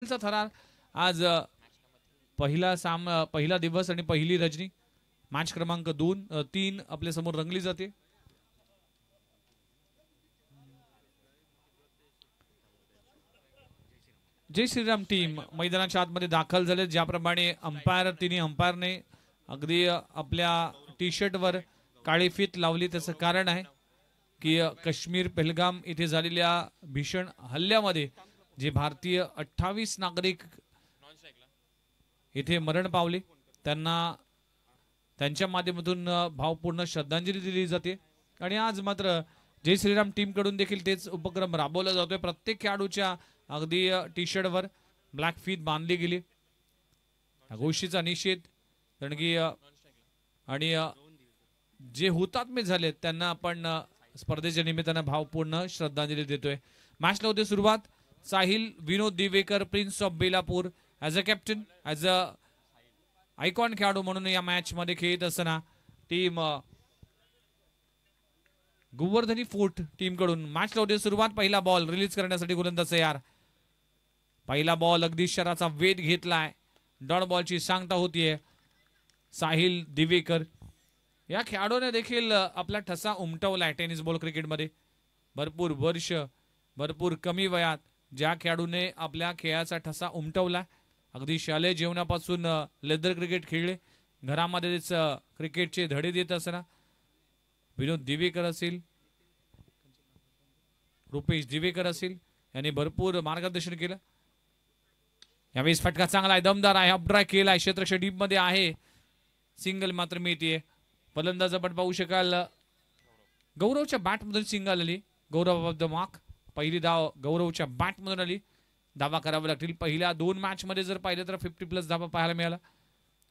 चा थरार आज पहिला दिवस आणि पहिली रजनी मॅच क्रमांक 2-3 आपल्या समोर रंगली जाते. जय श्रीराम टीम मैदानाच्या आतमध्ये दाखल झाले. ज्याप्रमाणे तिन्ही अंपायरने अगदी आपल्या टी शर्टवर काळी फीत लावली त्याचं कारण आहे की काश्मीर पहलगाम इथे झालेल्या भीषण हल्ल्यामध्ये जे भारतीय 28 नागरिक इथे मरण पावले त्यांना त्यांच्या माध्यमातून भावपूर्ण श्रद्धांजली दिली जाते. आणि आज मात्र जय श्रीराम टीम कडून देखील तेच उपक्रम राबवला जातोय. प्रत्येक खेळाडूच्या अगदी टी शर्टवर ब्लॅक फीत बांधली गेली. या गोष्टीचा निषेध कारण की आणि जे हुतात्मे झालेत त्यांना आपण स्पर्धेच्या निमित्तानं भावपूर्ण श्रद्धांजली देतोय. मॅचला होते सुरुवात. Sahil Vinod Divekar prince of Belapur as a captain as a icon खेळाडू म्हणून या मॅच मध्ये खेळत असताना टीम गोवर्धनी फोर्ट टीम कडून मॅचला होते सुरुवात. पहिला बॉल रिलीज करण्यासाठी गोलंदाज तयार. पहिला बॉल अगदी शराचा वेध घेतलाय. डॉट बॉलची सांगता होतीये. साहिल दिवेकर या खेळाडूने देखील आपला ठसा उमटवलाय टेनिस बॉल क्रिकेटमध्ये. भरपूर वर्ष भरपूर कमी वयात ज्या खेळाडूने आपल्या खेळाचा ठसा उमटवला अगदी शालेय जीवनापासून लेदर क्रिकेट खेळले. घरामध्येच क्रिकेटचे धडे देत असताना विनोद दिवेकर असेल रुपेश दिवेकर असेल यांनी भरपूर मार्गदर्शन केलं. यावेळेस फटका चांगला आहे दमदार आहे. अपड्राय केलाय क्षेत्ररक्षक डीप मध्ये आहे. सिंगल मात्र मिळतीये. फलंदाज आपण पाहू शकाल गौरवच्या बॅट मधून सिंगल आली. गौरव ऑफ द मार्क. पहिली धाव गौरवच्या बॅट मधून आली. धावा करावा लागतील. पहिल्या 2 मॅच मध्ये जर पाहिलं तर 50+ धावा पाहायला मिळाला.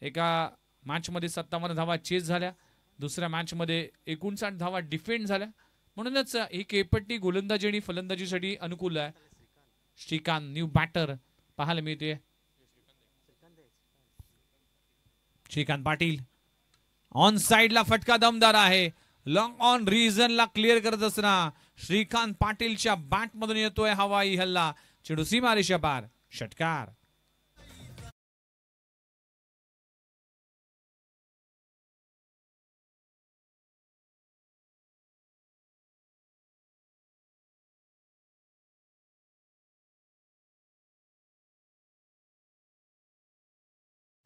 एका मॅच मध्ये 57 धावा चेस झाल्या. दुसऱ्या मॅच मध्ये 59 धावा डिफेंड झाल्या. म्हणूनच ही केपट्टी गोलंदाजी आणि फलंदाजीसाठी अनुकूल आहे. श्रीकांत न्यू बॅटर पाहायला मिळते. श्रीकांत पाटील ऑन साइडला फटका दमदार आहे. लॉंग ऑन रिजन ला क्लिअर करत असताना श्रीकांत पाटीलच्या बॅट मधून येतोय हवाई हल्ला. चेंडू सीमारेषा पार. षटकार.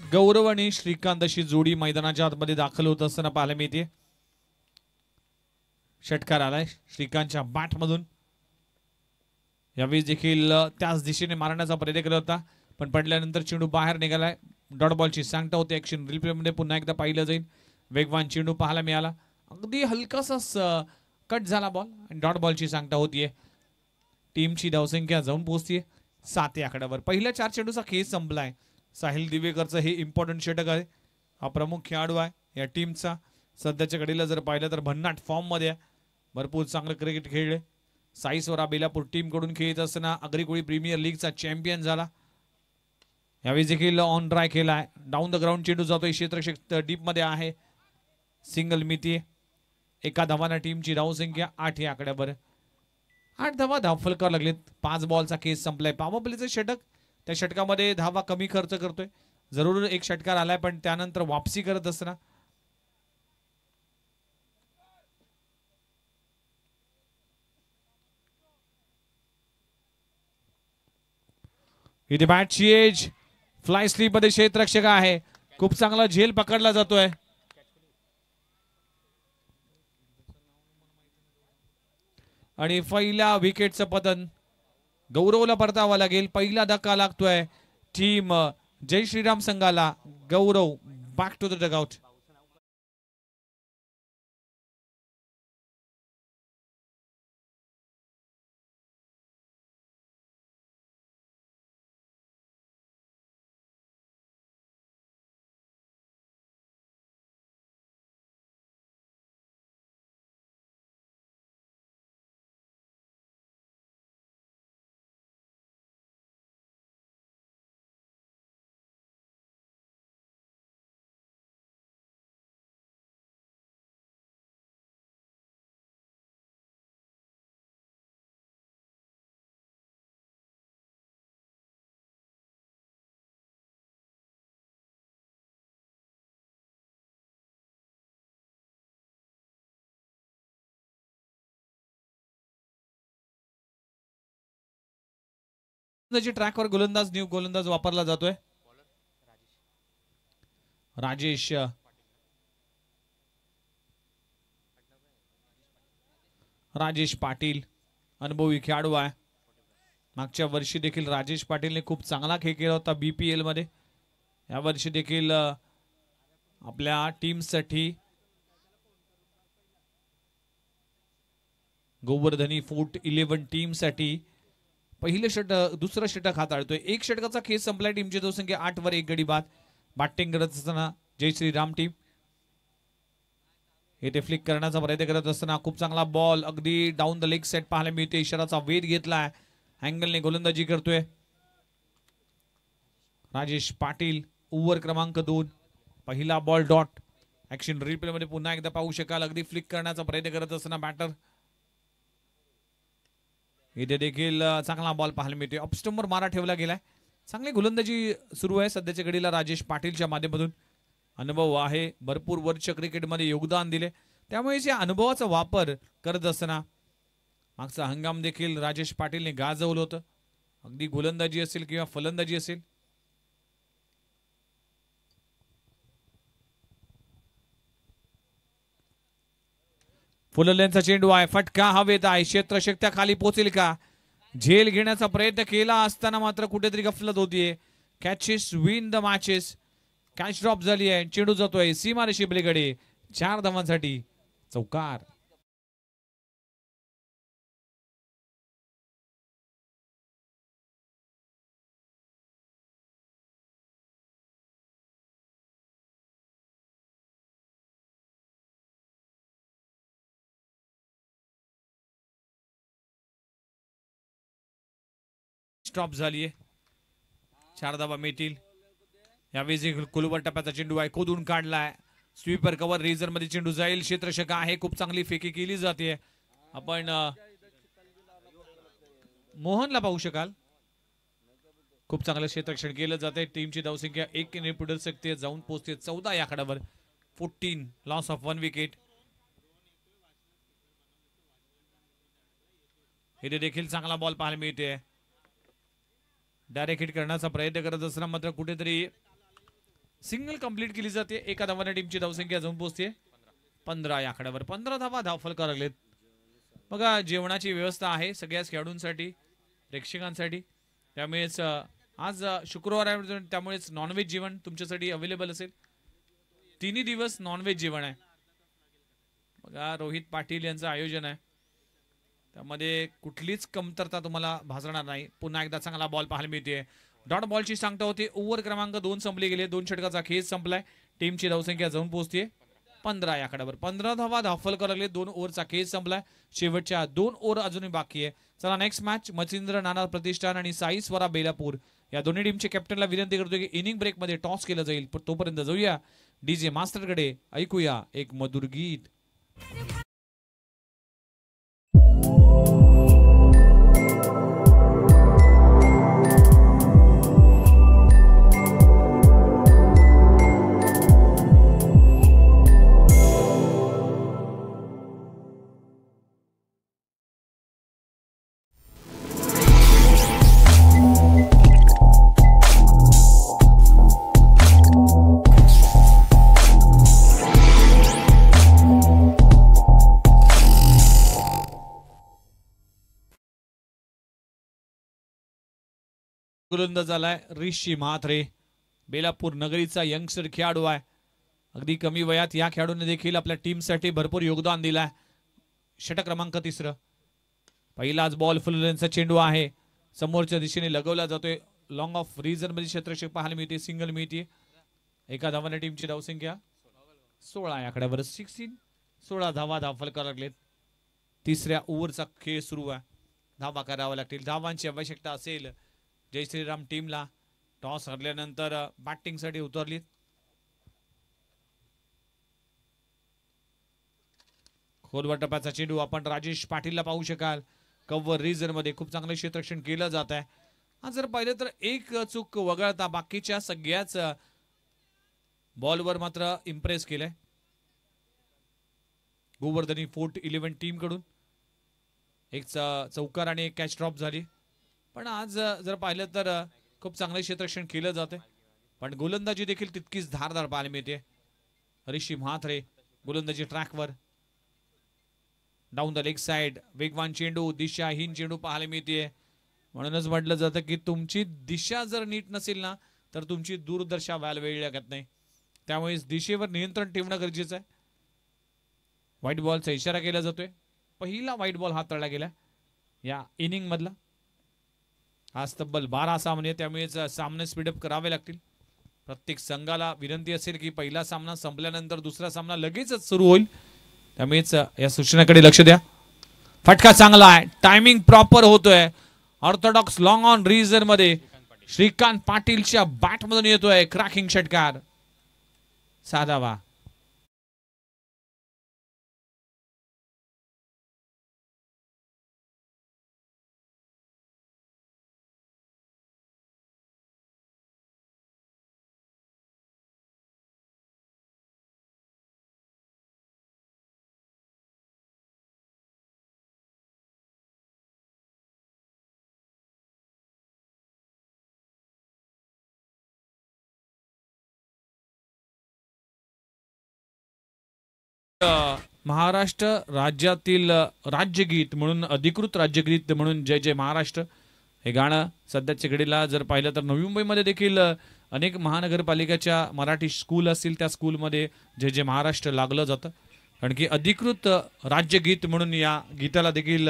गौरव आणि श्रीकांत अशी जोडी मैदानाच्या आतमध्ये दाखल होत असताना पाहायला मिळते. षटकार आलाय श्रीकांतच्या बॅट मधून. यावेळी देखील त्याच दिशेने मारण्याचा प्रयत्न केला होता पण पडल्यानंतर चेंडू बाहेर निघालाय. डॉट बॉलची सांगता होते. ऍक्शन रिप्ले मध्ये पुन्हा एकदा पाहिलं जाईल. वेगवान चेंडू पाहायला मिळाला. अगदी हलकासा कट झाला बॉल आणि डॉट बॉलची सांगता होतीये. टीमची धावसंख्या जाऊन पोहोचतीये 7 या आकड्यावर. पहिल्या 4 चेंडूचा खेळ संपलाय. साहिल दिवेकरचं हे इम्पॉर्टंट षटक आहे. हा प्रमुख खेळाडू आहे या टीमचा. सध्याच्या घडीला जर पाहिलं तर भन्नाट फॉर्म मध्ये भरपूर चांगलं क्रिकेट खेळले. साईसवरा बेलापूर टीम कडून खेळत असताना अग्रिकोळी प्रीमियर लीगचा चॅम्पियन झाला. यावेळी देखील ऑन ड्राय केलाय. डाऊन द ग्राउंड चेंडू जातोय. क्षेत्ररक्षक डीप मध्ये आहे. सिंगल मिती. एका धावाना टीमची धावसंख्या 8 या आकड्यावर. 8 धावा धावफलकावर लागलेत. 5 बॉलचा केस संपलाय. पॉवर प्लेचं षटक. त्या षटकामध्ये धावा कमी खर्च करतोय. जरूर एक षटकार आलाय पण त्यानंतर वापसी करत असताना इथे बॅटची एज फ्लाय स्लीप मध्ये क्षेत्ररक्षक आहे. खूप चांगला झेल पकडला जातोय. आणि पहिल्या विकेटचं पतन गौरवला परतावा लागेल. पहिला धक्का लागतोय टीम जय श्रीराम संघाला. गौरव बॅक टू द डगआउट. ट्रॅकवर गोलंदाज न्यू गोलंदाज वापरला जातोय राजेश पाटील अनुभवी खेळाडू आहे. मागच्या वर्षी देखील राजेश पाटीलने खूप चांगला खेळ केला होता BPL मध्ये. या वर्षी देखील आपल्या टीमसाठी गोवर्धनी फोर्ट 11 टीमसाठी पहिलं षटक दुसरं षटक हाताळतोय. एक षटकाचा खेळ संपलाय. टीमची धावसंख्या 8 वर 1 गडी बाद. बॅटिंग करत असताना जय श्रीराम टीम येथे फ्लिक करण्याचा प्रयत्न करत असताना खूप चांगला बॉल अगदी डाऊन द लेग सेट पाहायला मिळते. इशाराचा वेध घेतलाय. अँगलने गोलंदाजी करतोय राजेश पाटील. ओव्हर क्रमांक 2 पहिला बॉल डॉट. ऍक्शन रिप्ले मध्ये पुन्हा एकदा पाहू शकाल. अगदी फ्लिक करण्याचा प्रयत्न करत असताना बॅटर इथे देखील चांगला बॉल पाहायला मिळते. अपस्टंपवर मारा ठेवला गेलाय. चांगली गोलंदाजी सुरू आहे सध्याच्या घडीला राजेश पाटीलच्या माध्यमातून. अनुभव आहे भरपूर वर्ष क्रिकेटमध्ये योगदान दिले त्यामुळे या अनुभवाचा वापर करत असताना मागचा हंगाम देखील राजेश पाटीलने गाजवलं होतं. अगदी गोलंदाजी असेल किंवा फलंदाजी असेल. फुललेंचा चेंडू आहे. फटका हवेत आहे. क्षेत्रशक्त्या खाली पोहोचेल का. झेल घेण्याचा प्रयत्न केला असताना मात्र कुठेतरी गफलत होतीये. Catches win the matches. Catch drop झाली आहे. चेंडू जातोय सीमारेषे पलीकडे. 4 धावांसाठी चौकार. स्टॉप झालीये. 4 धावा मिळतील. यावेळी कुलवर टप्प्याचा चेंडू आहे. खोदून काढलाय. स्वीपर कव्हर रेझर मध्ये चेंडू जाईल. क्षेत्ररक्षक आहे. खूप चांगली फेकी केली जाते. आपण मोहनला पाहू शकाल. खूप चांगलं क्षेत्ररक्षण केलं जाते. टीमची धावसंख्या 1 ने पुढे सकते जाऊन पोहोचते 14 या आकड्यावर. 14 लॉस ऑफ 1 विकेट. इथे देखील चांगला बॉल पाहायला मिळते. डायरेक्ट हिट करण्याचा प्रयत्न करत असताना मात्र कुठेतरी सिंगल कंप्लीट केली जाते. एका धावाने टीमची धावसंख्या जाऊन पोहोचते 15 या आकड्यावर. 15 धावा धावफलक लागलेत. बघा जेवणाची व्यवस्था आहे सगळ्याच खेळाडूंसाठी प्रेक्षकांसाठी. त्यामुळेच आज शुक्रवार आहे त्यामुळेच नॉनव्हेज जेवण तुमच्यासाठी अवेलेबल असेल. 3 दिवस नॉनव्हेज जेवण आहे. बघा रोहित पाटील यांचं आयोजन आहे. त्यामध्ये कुठलीच कमतरता तुम्हाला भासणार नाही. पुन्हा एकदा चांगला बॉल पाहायला मिळते. डॉट बॉलची सांगता होती. ओव्हर क्रमांक 2 संपली गेली. 2 षटकाचा खेळ संपलाय. टीमची धावसंख्या जाऊन पोहोचते 15 या आकड्यावर. 15 धावा धावफलक लागले. 2 ओव्हरचा खेळ संपलाय. शेवटच्या 2 ओव्हर अजूनही बाकी आहे. चला नेक्स्ट मॅच मच्छिंद्र नाना प्रतिष्ठान आणि साई स्वरा बेलापूर या दोन्ही टीमच्या कॅप्टनला विनंती करतो की इनिंग ब्रेक मध्ये टॉस केलं जाईल. तोपर्यंत जाऊया डीजे मास्टरकडे. ऐकूया एक मधुर गीत. गोलंदाज झालाय ऋषी म्हात्रे. बेलापूर नगरीचा यंगस्टर खेळाडू आहे. अगदी कमी वयात या खेळाडूने देखील आपल्या टीमसाठी भरपूर योगदान दिलाय. षटक क्रमांक 3. पहिलाच बॉल फुललेंचा चेंडू आहे. समोरच्या दिशेने लगवला जातोय. लॉंग ऑफ रिझन मध्ये क्षेत्ररक्षक पाहायला मिळते. सिंगल मिळते. एका धावाने टीमची धावसंख्या 16 या आकड्यावर. 16 धावा धावफलक लागलेत. 3ऱ्या ओव्हरचा खेळ सुरू आहे. धावा करावा लागतील. धावांची आवश्यकता असेल जय श्रीराम टीमला. टॉस हरल्यानंतर बॅटिंग साठी उतरली. खोलवर टप्प्याचा चेंडू आपण राजेश पाटीलला पाहू शकाल. कव्हर रिझन मध्ये खूप चांगलं क्षेत्ररक्षण केलं जात आहे. आज जर पाहिलं तर एक चूक वगळता बाकीच्या सगळ्याच बॉलवर मात्र इम्प्रेस केलंय गोवर्धनी फोर्ट 11 टीम कडून. एक चौकार आणि एक कॅच ड्रॉप झाली. पण आज जर पाहिलं तर खूप चांगलं क्षेत्ररक्षण केलं जाते, पण गोलंदाजी देखील तितकीच धारदार पाहायला मिळते. ऋषी म्हात्रे गोलंदाजी ट्रॅकवर, डाऊन द लेग साइड, वेगवान चेंडू, दिशाहीन चेंडू पाहायला मिळते. म्हणूनच म्हटलं जातं की तुमची दिशा जर नीट नसेल ना तर तुमची दूरदर्शा व्हायला वेळ लागत नाही. त्यामुळे दिशेवर नियंत्रण ठेवणं गरजेचं आहे. व्हाईट बॉलचा इशारा केला जातोय. पहिला व्हाईट बॉल हाताळला गेला या इनिंग मधला. आज तब्बल 12 सामने, त्यामुळेच सामने स्पीडअप करावे लागतील. प्रत्येक संघाला विनंती असेल की पहिला सामना संपल्यानंतर दुसरा सामना लगेचच सुरू होईल, त्यामुळेच या सूचनेकडे लक्ष द्या. फटका चांगला आहे, टायमिंग प्रॉपर होतोय. ऑर्थोडॉक्स लॉंग ऑन रीजन मध्ये श्रीकांत पाटीलच्या बॅट मधून येतोय क्रॅकिंग षटकार, साधावा. महाराष्ट्र राज्यातील राज्यगीत म्हणून, अधिकृत राज्यगीत म्हणून जय जय महाराष्ट्र हे गाणं सध्याच्या घडीला जर पाहिलं तर नवी मुंबईमध्ये देखील अनेक महानगरपालिकेच्या मराठी स्कूल असतील, त्या स्कूलमध्ये जय जय महाराष्ट्र लागलं जातं. कारण की अधिकृत राज्यगीत म्हणून या गीताला देखील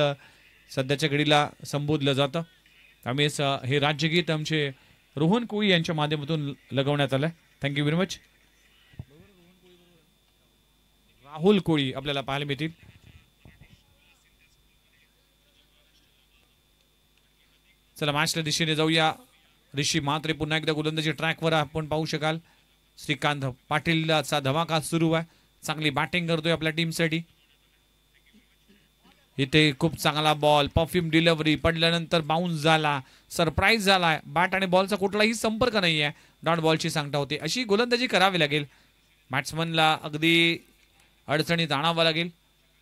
सध्याच्या घडीला संबोधलं जातं. त्यामुळे हे राज्यगीत आमचे रोहन कोळी यांच्या माध्यमातून लगवण्यात आलंय. Thank you very much. Rahul Koli आपल्याला पाहायला मिळतील. चला मॅचच्या दिशेने जाऊया. ऋषी म्हात्रे पुन्हा एकदा गोलंदाजी ट्रॅकवर आपण पाहू शकाल. श्रीकांत पाटीलचा धमाका सुरू आहे, चांगली बॅटिंग करतोय आपल्या टीमसाठी. इथे खूप चांगला बॉल, परफ्यूम डिलिव्हरी, पडल्यानंतर बाउन्स झाला, सरप्राईज झाला. बॅट आणि बॉलचा कुठलाही संपर्क नाहीये, डॉट बॉलची सांगता होते. अशी गोलंदाजी करावी लागेल. बॅट्समनला अगदी अडचणीत आणावं लागेल.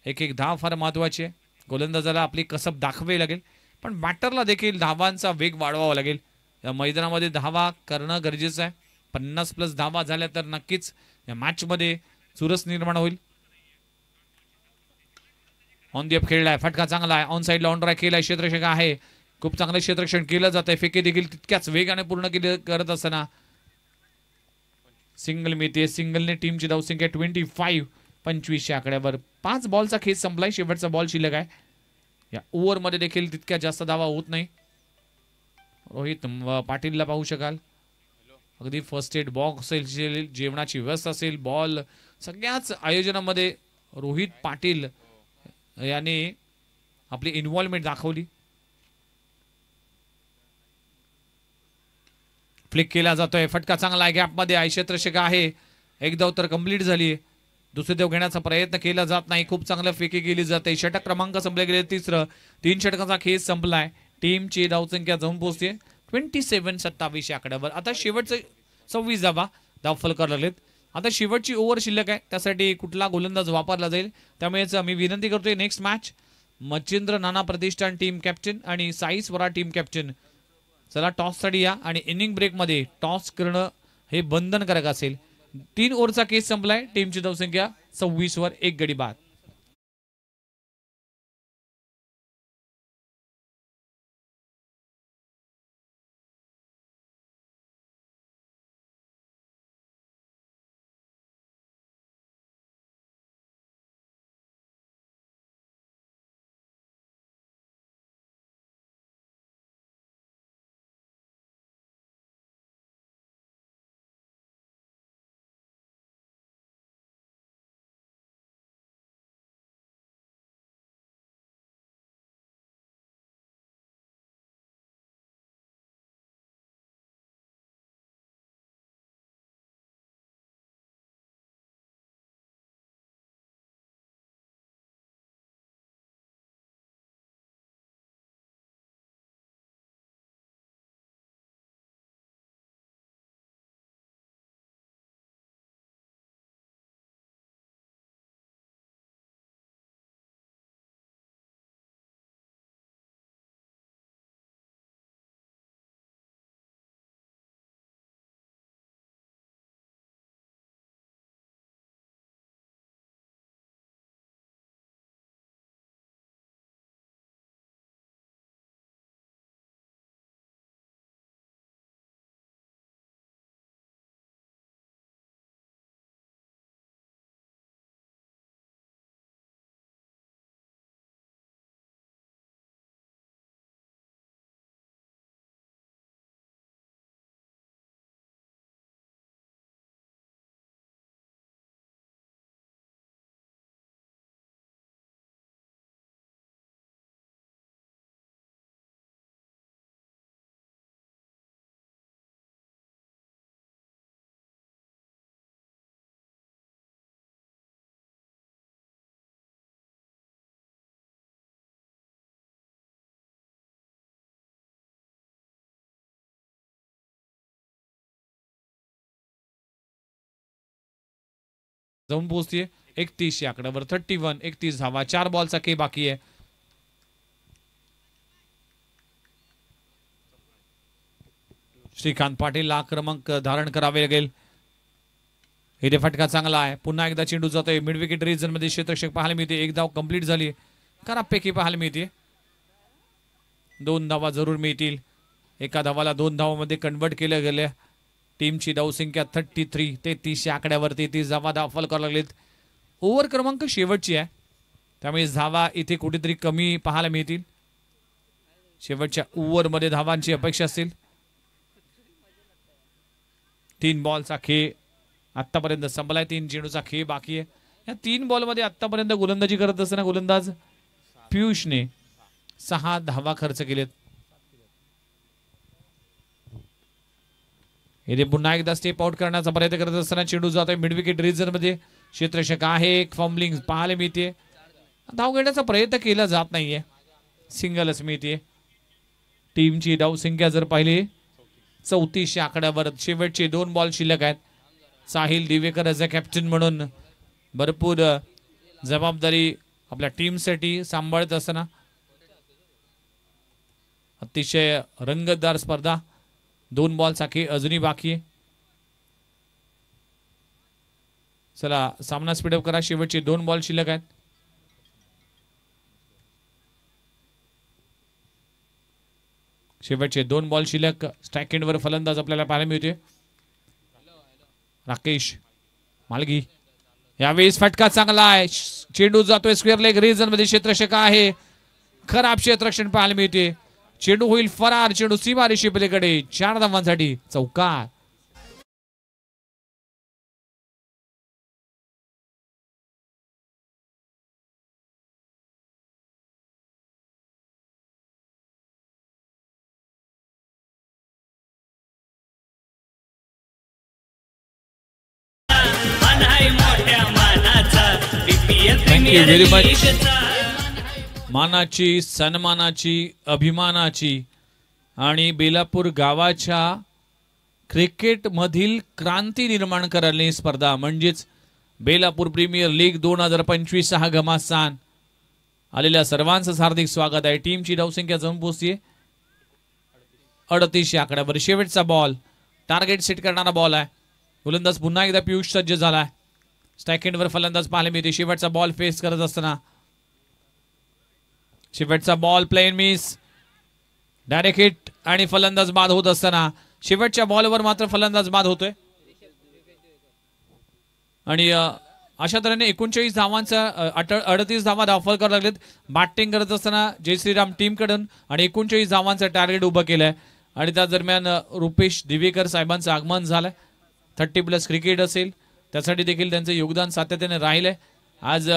एक एक धाव फार महत्वाची आहे. गोलंदाजाला आपली कसब दाखवावी लागेल, पण बॅटरला देखील धावांचा वेग वाढवावा लागेल. या मैदानामध्ये धावा करणं गरजेचं आहे. 50+ धावा झाल्या तर नक्कीच या मॅचमध्ये चुरस निर्माण होईल. ऑन दी अप खेळलाय, फटका चांगला आहे, ऑन साईडला ऑन ड्राय केलाय, क्षेत्ररक्षक आहे. खूप चांगलं क्षेत्ररक्षण केलं जात आहे. फेके देखील तितक्याच वेगाने पूर्ण केले करत असताना सिंगल मिळते. सिंगलने टीमची धावसंख्या 25 आकड्यावर. 5 बॉलचा खेळ संपलाय, शेवटचा बॉल शिल्लक आहे. या ओव्हरमध्ये देखील तितक्या जास्त धावा होत नाही. रोहित पाटीलला पाहू शकाल, अगदी फर्स्ट एड बॉक्स असेल, जेवणाची व्यवस्था असेल, बॉल सगळ्याच आयोजनामध्ये रोहित पाटील याने आपली इन्व्हॉल्वमेंट दाखवली. फ्लिक केला जातोय, फटका चांगला आहे, गॅपमध्ये आहे, क्षेत्ररक्षक आहे. एक धाव तर कंप्लीट झाली. दुसरी धाव घेण्याचा प्रयत्न केला जात नाही. खूप चांगलं फेकी केली जाते. षटक क्रमांक संपले गेले, तिसरं. 3 षटकाचा खेळ संपलाय. टीमची धावसंख्या जाऊन पोहोचते 27 आकड्यावर. आता शेवटचे 26 धावा धावफल करायला लागलेत. आता शेवटची ओव्हर शिल्लक आहे, त्यासाठी कुठला गोलंदाज वापरला जाईल. त्यामुळेच मी विनंती करतोय, नेक्स्ट मॅच मच्छिंद्र नाना प्रतिष्ठान टीम कॅप्टन आणि साई स्वरा टीम कॅप्टन, चला टॉससाठी या. आणि इनिंग ब्रेकमध्ये टॉस करणं हे बंधनकारक असेल. 3 ओव्हरचा केस संपलाय. टीमची धावसंख्या 26 वर 1 गडी बाद. जाऊन पोहोचतीये 31 या आकड्यावर 31 धावा 4 बॉलचा खेळ बाकी आहे. श्रीकांत पाटील हा क्रमांक धारण करावे लागेल. इथे फटका चांगला आहे. पुन्हा एकदा चेंडू जातोय मिड विकेट रिजन मध्ये. क्षेत्ररक्षक पाहायला मिळते. एक धाव कंप्लीट झाली. खराबपैकी पाहायला मिळते. 2 धावा जरूर मिळतील. एका धावाला 2 धावांमध्ये कन्वर्ट केल्या गेल्या. टीमची धावसंख्या 33 या आकड्यावर 33 धावा दाखल करायला लागलेत. ओव्हर क्रमांक शेवटची आहे त्यामुळे धावा इथे कुठेतरी कमी पाहायला मिळतील. शेवटच्या ओव्हरमध्ये धावांची अपेक्षा असेल. 3 बॉलचा खेळ आतापर्यंत संपलाय. 3 चेंडूचा खेळ बाकी आहे. या 3 बॉलमध्ये आतापर्यंत गोलंदाजी करत असताना गोलंदाज पियुषने 6 धावा खर्च केलेत. इथे पुन्हा एकदा स्टेप आउट करण्याचा प्रयत्न करत असताना चेंडू जातोय मिड विकेट रिजन मध्ये. क्षेत्ररक्षक आहे. एक फॉर्मलिंग पाहायला मिळते. धाव घेण्याचा प्रयत्न केला जात नाहीये. सिंगलच मिळते. टीमची धावसंख्या जर पाहिली 34 या आकड्यावर. शेवटचे 2 बॉल शिल्लक आहेत. Sahil Divekar as a captain म्हणून भरपूर जबाबदारी आपल्या टीमसाठी सांभाळत असताना अतिशय रंगतदार स्पर्धा. 2 बॉलचा खेळ अजूनही बाकी आहे. चला सामना स्पीडअप करा. शेवटचे 2 बॉल शिल्लक आहेत. शेवटचे 2 बॉल शिल्लक. स्ट्राईक एंडवर फलंदाज आपल्याला पाहायला मिळते. राकेश मालगी. यावेळेस फटका चांगला आहे. चेंडू जातोय स्क्वेअर लेग रिजन मध्ये. क्षेत्ररक्षक आहे. खराब क्षेत्ररक्षण पाहायला मिळते. चेंडू होईल फरार. चेंडू सीमारेषे पलीकडे. 4 धावांसाठी चौकार. Thank you very much. मानाची, सन्मानाची, अभिमानाची आणि बेलापूर गावाच्या क्रिकेट मधील क्रांती निर्माण करणारी स्पर्धा म्हणजेच बेलापूर प्रीमियर लीग 2025 हा घमासान. आलेल्या सर्वांचं हार्दिक स्वागत आहे. टीमची धावसंख्या जमून पोहोचते 38 या आकड्यावर. शेवटचा बॉल टार्गेट सेट करणारा बॉल आहे. गोलंदाज पुन्हा एकदा पियुष सज्ज झाला. स्ट्राईक एंडवर फलंदाज पाहायला मिळते. शेवटचा बॉल फेस करत असताना शेवटचा ball plain miss. Direct hit आणि फलंदाज बाद होत असताना शेवटच्या बॉलवर मात्र फलंदाज बाद होतोय. आणि अशा तऱ्हेने 39 धावांचा 38 धावा दाखल करायला लागलेत. बॅटिंग करत असताना जय श्रीराम टीम कडून आणि 39 धावांचं टार्गेट उभं केलंय. आणि त्या दरम्यान रुपेश दिवेकर साहेबांचं आगमन झालंय. 30+ क्रिकेट असेल त्यासाठी देखील त्यांचं योगदान सातत्याने राहिलंय. आज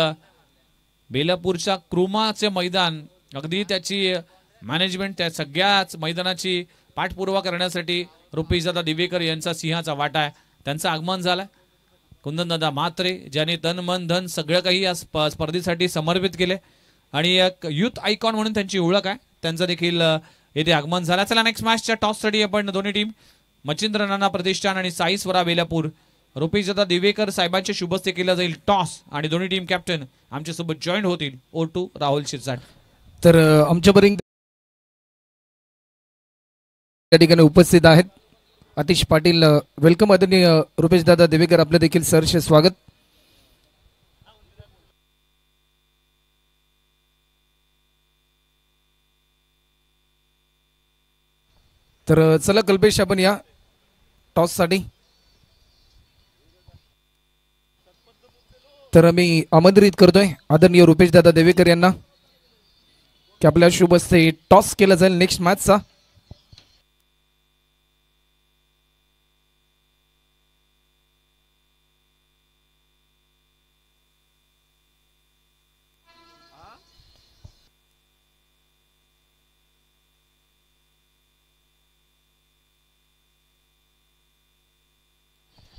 बेलापूरच्या क्रोमाचे मैदान अगदी त्याची मॅनेजमेंट त्या सगळ्याच मैदानाची पाठपुरावा करण्यासाठी रुपेशदादा दिवेकर यांचा सिंहाचा वाटा आहे. त्यांचं आगमन झालंय. कुंदनदादा म्हात्रे ज्यांनी तन मन धन सगळं काही या स्पर्धेसाठी समर्पित केले आणि एक युथ आयकॉन म्हणून त्यांची ओळख आहे. त्यांचं देखील येथे आगमन झालं. चला नेक्स्ट मॅचच्या टॉससाठी आपण दोन्ही टीम मच्छिंद्र नाना प्रतिष्ठान आणि साई स्वरा बेलापूर रुपेशदादा दिवेकर साहेबांच्या शुभस्ते केला जाईल टॉस आणि दोन्ही टीम कॅप्टन आमच्यासोबत जॉईन होतील. O2 राहुल शिरसाट. तर आमच्यापर्यंत त्या ठिकाणी उपस्थित आहेत आतिश पाटील. वेलकम आदरणीय रुपेशदादा देवेकर. आपलं देखील सहर्ष स्वागत. तर चला कल्पेश आपण या टॉस साठी. तर मी आमंत्रित करतोय आदरणीय रुपेशदादा देवेकर यांना की आपल्या शुभ हस्ते टॉस केला जाईल नेक्स्ट मॅचचा.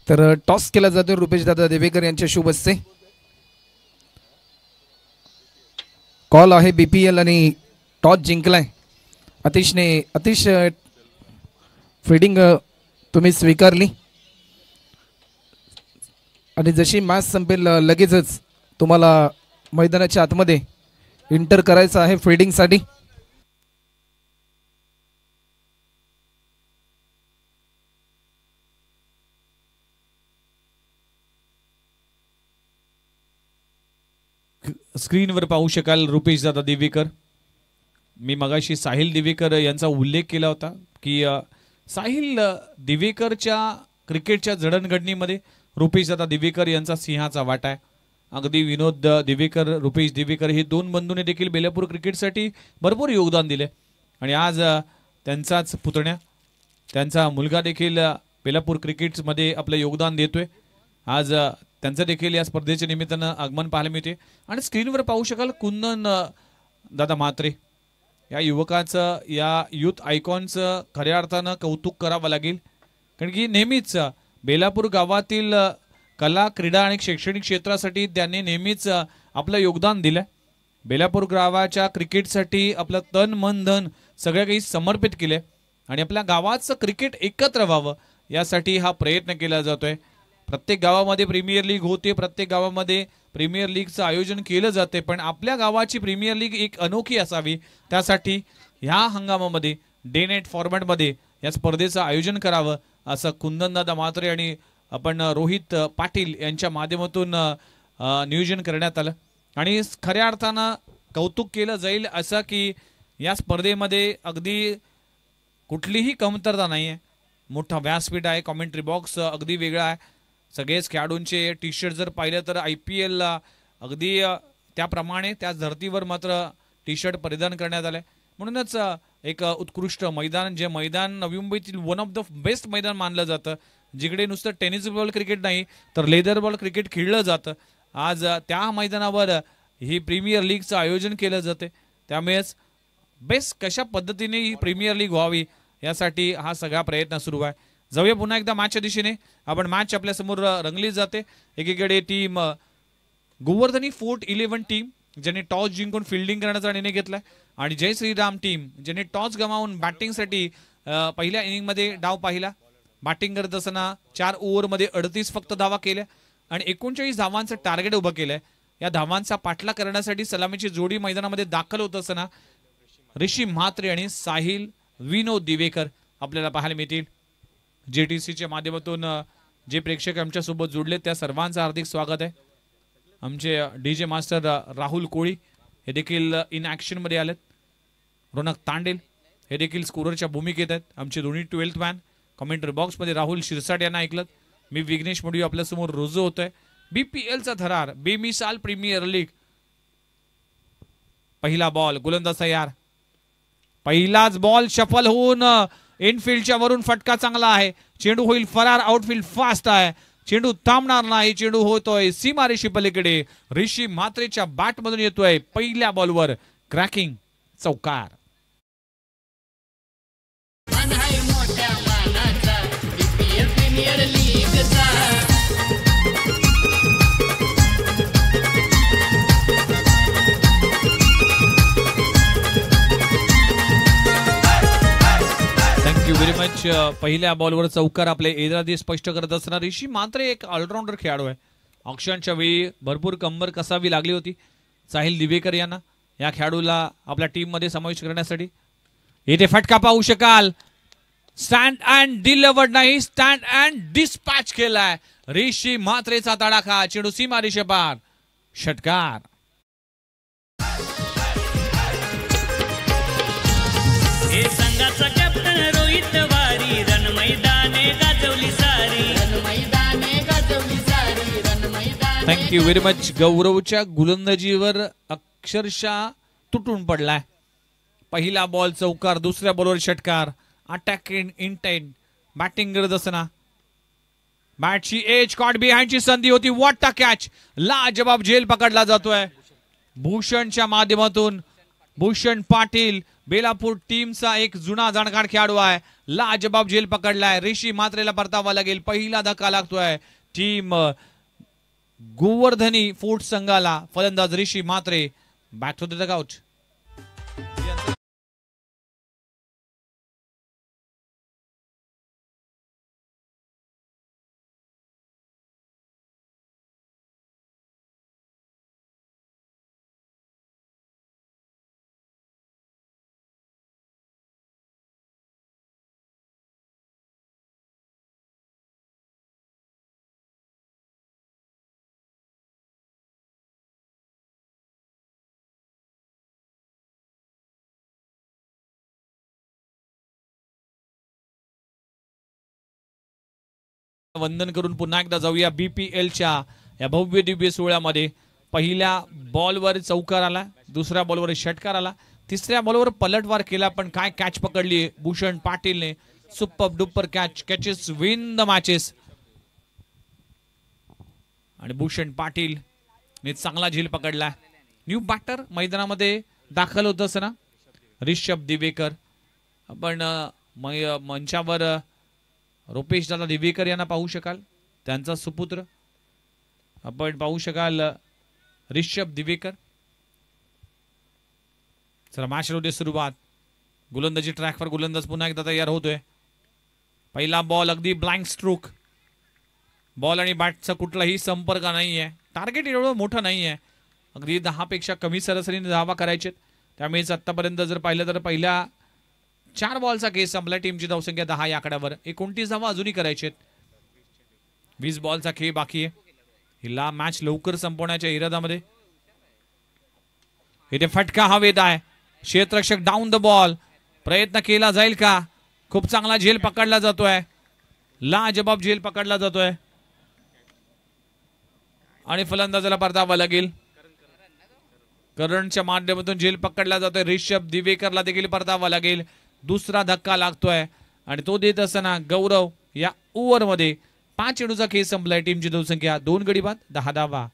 तर टॉस केला जातो रुपेशदादा देवेकर यांच्या शुभ हस्ते. कॉल आहे BPL आणि टॉस जिंकलाय अतिश फिल्डिंग तुम्ही स्वीकारली. आणि जशी मॅच संपेल लगेचच तुम्हाला मैदानाच्या आतमध्ये इंटर करायचं आहे फिल्डिंगसाठी. स्क्रीनवर पाहू शकाल रुपेश दादा दिवेकर. मी मगाशी साहिल दिवेकर यांचा उल्लेख केला होता की साहिल दिवेकरच्या क्रिकेटच्या जडणघडणीमध्ये रुपेश दादा दिवेकर यांचा सिंहाचा वाटा आहे. अगदी विनोद दिवेकर, रुपेश दिवेकर हे दोन बंधूंनी देखील बेलापूर क्रिकेटसाठी भरपूर योगदान दिले आणि आज त्यांचाच पुतण्या, त्यांचा मुलगा देखील बेलापूर क्रिकेटमध्ये आपलं योगदान देतोय. आज त्यांचं देखील या स्पर्धेच्या निमित्तानं आगमन पाहायला मिळते. आणि स्क्रीनवर पाहू शकाल कुंदन दादा म्हात्रे या युवकाचं, या युथ आयकॉनचं खऱ्या अर्थानं कौतुक करावं लागेल. कारण की नेहमीच बेलापूर गावातील कला, क्रीडा आणि शैक्षणिक क्षेत्रासाठी त्यांनी नेहमीच आपलं योगदान दिलं. बेलापूर गावाच्या क्रिकेटसाठी आपलं तन मन धन सगळं काही समर्पित केलं आणि आपल्या गावाचं क्रिकेट एकत्र व्हावं यासाठी हा प्रयत्न केला जातोय. प्रत्येक गावामध्ये प्रीमियर लीग होते, प्रत्येक गावामध्ये प्रीमियर लीगचं आयोजन केलं जाते, पण आपल्या गावाची प्रीमियर लीग एक अनोखी असावी त्यासाठी ह्या हंगामामध्ये डे नाईट फॉर्मॅटमध्ये या स्पर्धेचं आयोजन करावं असं कुंदनदादा म्हात्रे आणि आपण रोहित पाटील यांच्या माध्यमातून नियोजन करण्यात आलं. आणि खऱ्या अर्थानं कौतुक केलं जाईल असं की या स्पर्धेमध्ये अगदी कुठलीही कमतरता नाही आहे. मोठा व्यासपीठ आहे, कॉमेंट्री बॉक्स अगदी वेगळा आहे. सगळेच खेळाडूंचे टी शर्ट जर पाहिलं तर IPL अगदी त्याप्रमाणे त्याच धर्तीवर मात्र टी शर्ट परिधान करण्यात आले. म्हणूनच एक उत्कृष्ट मैदान, जे मैदान नवी मुंबईतील वन ऑफ द बेस्ट मैदान मानलं जातं, जिकडे नुसतं टेनिस बॉल क्रिकेट नाही तर लेदर बॉल क्रिकेट खेळलं जातं. आज त्या मैदानावर ही प्रीमियर लीगचं आयोजन केलं जाते. त्यामुळेच बेस्ट कशा पद्धतीने ही प्रीमियर लीग व्हावी यासाठी हा सगळा प्रयत्न सुरू आहे. जाऊया पुन्हा एकदा मॅचच्या दिशेने. आपण मॅच आपल्या समोर रंगली जाते. एकीकडे टीम गोवर्धनी फोर्ट 11 टीम ज्यांनी टॉस जिंकून फिल्डिंग करण्याचा निर्णय घेतलाय आणि जय श्रीराम टीम ज्यांनी टॉस गमावून बॅटिंगसाठी पहिल्या इनिंगमध्ये डाव पाहिला. बॅटिंग करत असताना 4 ओव्हरमध्ये 38 फक्त धावा केल्या आणि 39 धावांचं टार्गेट उभं केलंय. या धावांचा पाठला करण्यासाठी सलामीची जोडी मैदानामध्ये दाखल होत असताना ऋषी म्हात्रे आणि साहिल विनोद दिवेकर आपल्याला पाहायला मिळतील. JTCच्या माध्यमातून जे प्रेक्षक आमच्या सोबत जोडले त्या सर्वांचं हार्दिक स्वागत आहे. आमचे DJ मास्टर राहुल कोळी हे देखील इन ॲक्शन मध्ये आलेत. रोनक तांडेल हे देखील स्कोररच्या भूमिकेत आहेत. आमचे दोन्ही 12th मॅन कमेंटरी बॉक्स मध्ये राहुल शिरसाट यांना ऐकलं. मी विघ्नेश मोडी आपल्या समोर रुजू होतोय. BPLचा थरार, बेमिसाल प्रीमियर लीग. पहिला बॉल, गोलंदाज तयार. पहिलाच बॉल शफल होऊन इनफिल्डच्या वरून फटका चांगला आहे. चेंडू होईल फरार. आउटफील्ड फास्ट आहे. चेंडू थांबणार नाही. चेंडू होतोय सीमारेषे पलीकडे. ऋषी म्हात्रेच्या बॅट मधून येतोय पहिल्या बॉलवर क्रॅकिंग चौकार. Thank you very much. पहिल्या बॉलवर चौकार आपले एरादी स्पष्ट करत असताना ऋषी म्हात्रे एक ऑलराऊंडर खेळाडू आहे. ऑक्शनच्या वेळी भरपूर कंबर कसावी लागली होती साहिल दिवेकर यांना या खेळाडूला आपल्या टीम मध्ये समाविष्ट करण्यासाठी. येथे फटका पाहू शकाल. स्टँड अँड डिलिव्हर्ड नाही, स्टँड अँड डिस्पॅच केलाय. ऋषी म्हात्रेचा तडाखा. चेंडू सीमारेषे पार. षटकार. हे संघाचा कॅप्टन रोहित वारी. रण मैदाने गाजवली सारी. Thank you very much. गौरवच्या गोलंदाजीवर अक्षरशः तुटून पडलाय. पहिला बॉल चौकार, दुसऱ्या बॉलवर षटकार. अटॅकिंग इंटेंट बॅटिंग करत असताना बॅटची एज कॉट बिहाइंडची संधी होती. What a catch. लाजबाब झेल पकडला जातोय भूषणच्या माध्यमातून. भूषण पाटील बेलापूर टीमचा एक जुना जाणकार खेळाडू आहे. लाजबाब झेल पकडलाय. ऋषी म्हात्रेला परतावा लागेल. पहिला धक्का लागतोय टीम गोवर्धनी फोर्ट संघाला. फलंदाज Rishi Mhatre. Back to the dugout. वंदन करून पुन्हा एकदा जाऊया BPLच्या या भव्य दिव्य सोहळ्यामध्ये. पहिल्या बॉलवर चौकार आला, दुसऱ्या बॉलवर षटकार आला, तिसऱ्या बॉलवर पलटवार केला, पण काय कॅच पकडली भूषण पाटीलने. Super duper catches win the matches. आणि भूषण पाटील ने चांगला झेल पकडला. न्यू बॅटर मैदानामध्ये दाखल होत असताना ऋषभ दिवेकर. आपण मंचावर रुपेश दादा दिवेकर यांना पाहू शकाल, त्यांचा सुपुत्र आपण पाहू शकाल ऋषभ दिवेकर. चला मॅच होते सुरुवात. गोलंदाजी ट्रॅकवर गोलंदाज पुन्हा एकदा तयार होतोय. पहिला बॉल अगदी ब्लँक स्ट्रोक. बॉल आणि बॅटचा कुठलाही संपर्क नाहीये. टार्गेट एवढं मोठं नाहीये, अगदी 10 पेक्षा कमी सरासरीने धावा करायचे. त्यामुळेच आतापर्यंत जर पाहिलं तर पहिल्या 4 बॉलचा केस संपला. टीमची धावसंख्या 10 या आकड्यावर. 29 धावा अजूनही करायचे. 20 बॉलचा खेळ बाकी आहे. हिला मॅच लवकर संपवण्याच्या इराद्यामध्ये. इथे फटका हवेत आहे. क्षेत्ररक्षक डाऊन द बॉल. प्रयत्न केला जाईल का? खूप चांगला झेल पकडला जातोय. लाजबाब झेल पकडला जातोय आणि फलंदाजाला परतावा लागेल. करणच्या माध्यमातून झेल पकडला जातोय. ऋषभ दिवेकरला देखील परतावा लागेल. दुसरा धक्का लागतोय आणि तो देत असताना गौरव या ओव्हरमध्ये 5 चेंडूचा खेळ संपलाय. टीमची धावसंख्या 2 गडी बाद 10 धावा.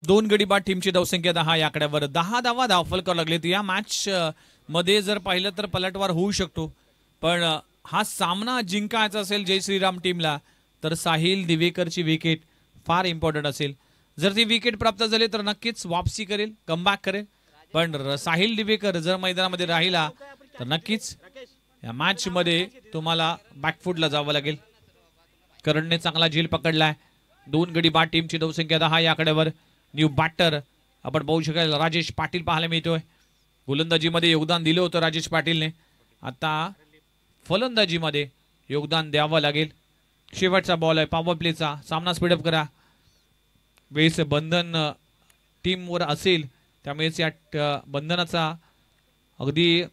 दोन गडी बाद. टीमची धावसंख्या 10 या आकड्यावर. 10 धावा धावफल करावं लागले. या मॅच मध्ये जर पाहिलं तर पलटवार होऊ शकतो, पण हा सामना जिंकायचा असेल जय श्रीराम टीमला तर साहिल दिवेकरची विकेट फार इम्पॉर्टंट असेल. जर ती विकेट प्राप्त झाली तर नक्कीच वापसी करेल, कमबॅक करेल. पण साहिल दिवेकर जर मैदानामध्ये राहिला तर नक्कीच या मॅच मध्ये तुम्हाला बॅकफुटला जावं लागेल. करणने चांगला झेल पकडलाय. 2 गडी बाद. टीमची धावसंख्या 10 या आकड्यावर. न्यू बॅटर आपण पाहू शकाल राजेश पाटील पाहायला मिळतोय. गोलंदाजीमध्ये योगदान दिलं होतं राजेश पाटीलने. आता फलंदाजीमध्ये योगदान द्यावं लागेल. शेवटचा बॉल आहे पॉवर प्लेचा. सामना स्पीडअप करा. वेळेस बंधन टीमवर असेल, त्यामुळेच या बंधनाचा अगदी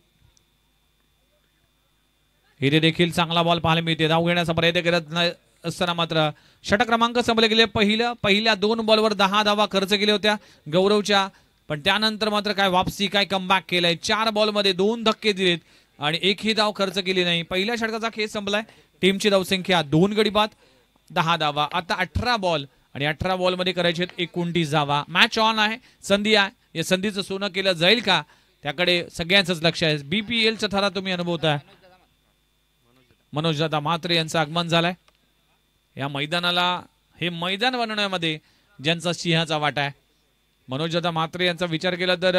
इथे देखील चांगला बॉल पाहायला मिळते. धाव घेण्याचा प्रयत्न करत असताना मात्र षटक क्रमांक संपले गेले. पहिल्या 2 बॉलवर 10 धावा खर्च केल्या होत्या गौरवच्या, पण त्यानंतर मात्र काय वापसी, काय कमबॅक केलंय. 4 बॉलमध्ये 2 धक्के दिलेत आणि एकही धाव खर्च केली नाही. पहिल्या षटकाचा खेळ संपलाय. टीमची धावसंख्या 2 गडी बाद 10 धावा. आता 18 बॉल आणि 18 बॉलमध्ये करायचे 29 धावा. मॅच ऑन आहे. संधी आहे. या संधीचं सोनं केलं जाईल का त्याकडे सगळ्यांचंच लक्ष आहे. BPLचा थरा तुम्ही अनुभवताय. मनोजदादा म्हात्रे यांचं आगमन झालंय या मैदानाला. हे मैदान बनवण्यामध्ये ज्यांचा सिंहाचा वाटा आहे. मनोजदादा म्हात्रे यांचा विचार केला तर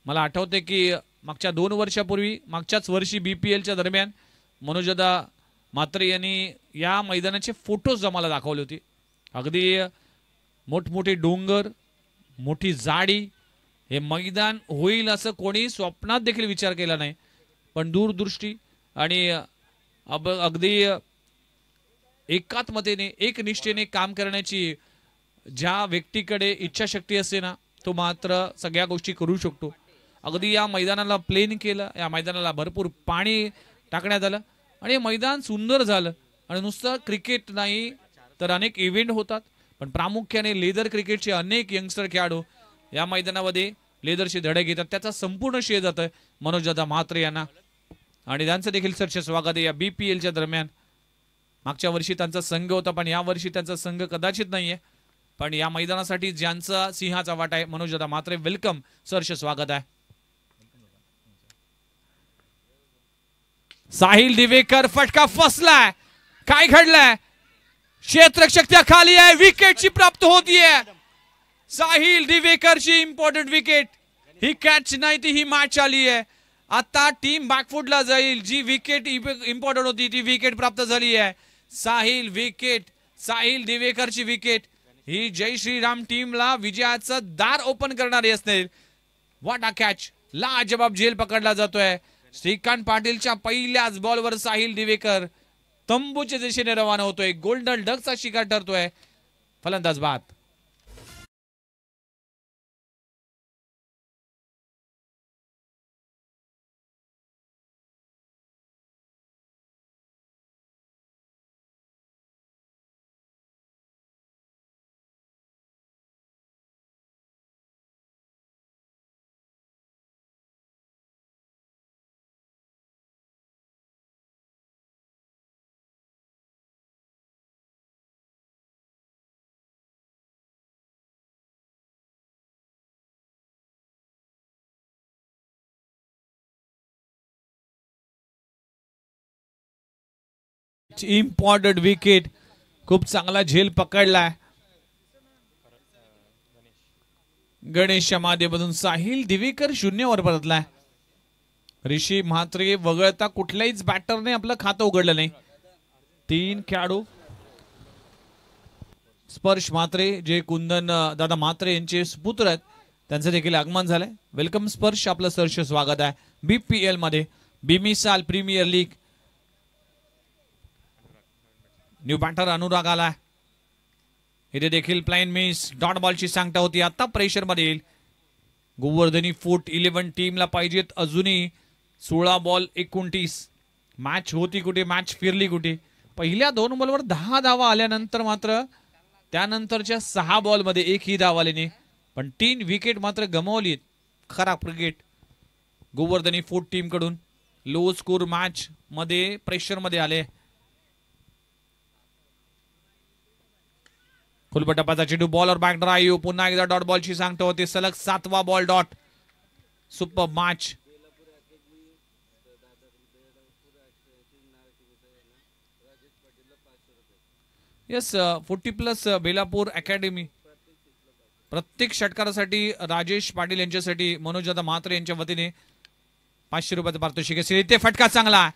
मला आठवते की मागच्या 2 वर्षापूर्वी, मागच्याच वर्षी BPLच्या दरम्यान मनोजदादा म्हात्रे यांनी या मैदानाचे फोटोज आम्हाला दाखवले होते. अगदी मोठमोठे डोंगर, मोठी जाडी, हे मैदान होईल असं कोणी स्वप्नात देखील विचार केला नाही. पण दूरदृष्टी आणि अगदी एकात्मतेने, एकनिष्ठेने काम करण्याची ज्या व्यक्तीकडे इच्छाशक्ती असते ना, तो मात्र सगळ्या गोष्टी करू शकतो. अगदी या मैदानाला प्लेन केलं, या मैदानाला भरपूर पाणी टाकण्यात आलं आणि मैदान सुंदर झालं. आणि नुसतं क्रिकेट नाही तर अनेक इव्हेंट होतात, पण प्रामुख्याने लेदर क्रिकेटचे अनेक यंगस्टर खेळाडू या मैदानामध्ये लेदरचे धडे घेतात. त्याचा संपूर्ण श्रेय जातं मनोजदादा म्हात्रे यांना आणि त्यांचं देखील सरचे स्वागत आहे या BPLच्या दरम्यान. मागच्या वर्षी त्यांचा संघ होता, पण या वर्षी त्यांचा संघ कदाचित नाहीये. पण या मैदानासाठी ज्यांचा सिंहाचा वाटा आहे मनोजदादा म्हात्रे, वेलकम, सरचे स्वागत आहे. साहिल दिवेकर, फटका फसलाय. काय घडलंय? क्षेत्ररक्षक त्या खाली आहे. विकेटची प्राप्त होतीये साहिल दिवेकरची. Important wicket. ही कॅच नाही ती ही मॅच आली आहे. आता टीम बॅकफुटला जाईल. जी विकेट इम्पॉर्टंट होती ती विकेट प्राप्त झाली आहे. साहिल दिवेकरची विकेट ही जय श्रीराम टीमला विजयाचं दार ओपन करणारी असते. What a catch. लाजबाब झेल पकडला जातोय. श्रीकांत पाटीलच्या पहिल्याच बॉलवर साहिल दिवेकर तंबूच्या दिशेने रवाना होतोय. गोल्डन डकचा शिकार ठरतोय. फलंदाज बाद. Important wicket. खूप चांगला झेल पकडलाय. गणेशच्या माध्यमातून साहिल दिवेकर 0 परतलाय. ऋषी म्हात्रे वगळता कुठल्याहीच बॅटरने आपलं खातं उघडलं नाही. 3 खेळाडू स्पर्श म्हात्रे जे कुंदन दादा म्हात्रे यांचे सुपुत्र आहेत त्यांचं देखील आगमन झालंय. वेलकम स्पर्श, आपलं सहर्ष स्वागत आहे. BPL मध्ये Bemisal premier league. New batter Anurag आलाय. इथे देखील प्लाइन मिस. डॉट बॉलची सांगता होती. आता प्रेशर मध्ये येईल. गोवर्धनी फूट 11 टीमला पाहिजेत अजूनही 16 बॉल 29. मॅच होती कुठे, मॅच फिरली कुठे. पहिल्या 2 बॉलवर 10 धावा आल्यानंतर मात्र त्यानंतरच्या 6 बॉलमध्ये एकही धाव आली नाही. पण 3 विकेट मात्र गमावलीत. खराब क्रिकेट गोवर्धनी फूट टीम कडून. लो स्कोर मॅच मध्ये प्रेशर मध्ये आले. खुलबटप्पाचा चेंडू बॉलर बॅक ड्राईव्ह. पुन्हा एकदा डॉट बॉलची सांगता होते. सलग 7वा ball dot. Super match. Yes 40+ Belapur academy प्रत्येक षटकारासाठी राजेश पाटील यांच्यासाठी मनोज दादा म्हात्रे यांच्या वतीने 500 रुपयाचा पारितोषिक असेल. इथे फटका चांगला.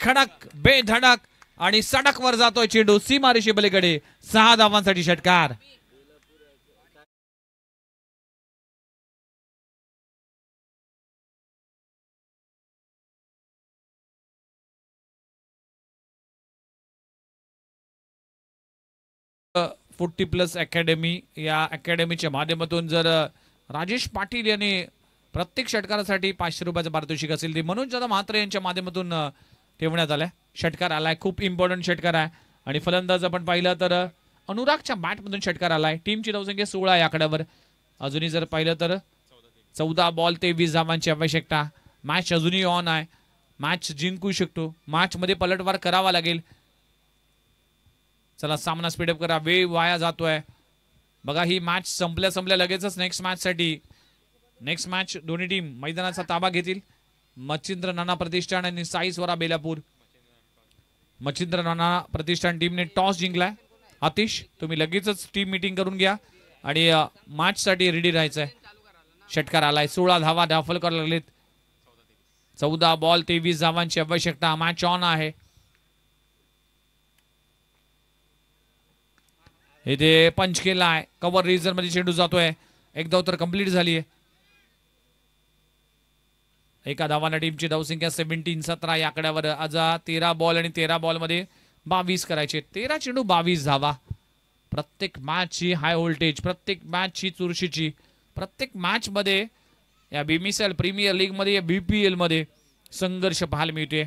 खडक बेधडक आणि सडक वर जातोय चेंडू सीमारेषे पलीकडे. 6 धावांसाठी षटकार. $40+ अकॅडमी या अकॅडमीच्या माध्यमातून जर राजेश पाटील यांनी प्रत्येक षटकारासाठी 500 रुपयाचं पारितोषिक असेल ते मनोज दादा म्हात्रे यांच्या माध्यमातून ठेवण्यात आलाय. षटकार आलाय. खूप इम्पॉर्टंट षटकार आहे. आणि फलंदाज आपण पाहिलं तर अनुरागच्या बॅटमधून षटकार आलाय. टीमची धावसंख्या 16 या आकड्यावर. अजूनही जर पाहिलं तर 14 बॉल 23 धावांची आवश्यकता. मॅच अजूनही ऑन आहे. मॅच जिंकू शकतो. मॅच मध्ये पलटवार करावा लागेल. चला सामना स्पीडअप करा. वेळ वाया जातोय. बघा ही मॅच संपल्या लगेचच नेक्स्ट मॅच दोन्ही टीम मैदानाचा ताबा घेतील. मच्छिंद्र नाना प्रतिष्ठान आणि साई स्वरा बेलापूर. मच्छिंद्र नाना प्रतिष्ठान टीमने टॉस जिंकलाय. आतिश तुम्ही लगेचच टीम मीटिंग करून घ्या आणि मॅच साठी रेडी राहायचंय. षटकार आलाय. 16 धावा दाखल करायला लागलेत. 14 बॉल 23 धावांची आवश्यकता. मॅच ऑन आहे. इथे पंच केला आहे. कव्हर रिझन मध्ये चेंडू जातोय. एक धाव तर कंप्लीट झाली आहे. एका धावाने टीमची धावसंख्या 17-17 या आकड्यावर. आज 13 बॉल आणि 13 बॉल मध्ये 22 करायचे. 13 चेंडू 22 धावा. प्रत्येक मॅचची हाय व्होल्टेज, प्रत्येक मॅचची चुरशीची, प्रत्येक मॅच मध्ये या बीमिसल प्रीमियर लीग मध्ये या BPL मध्ये संघर्ष पाहायला मिळते.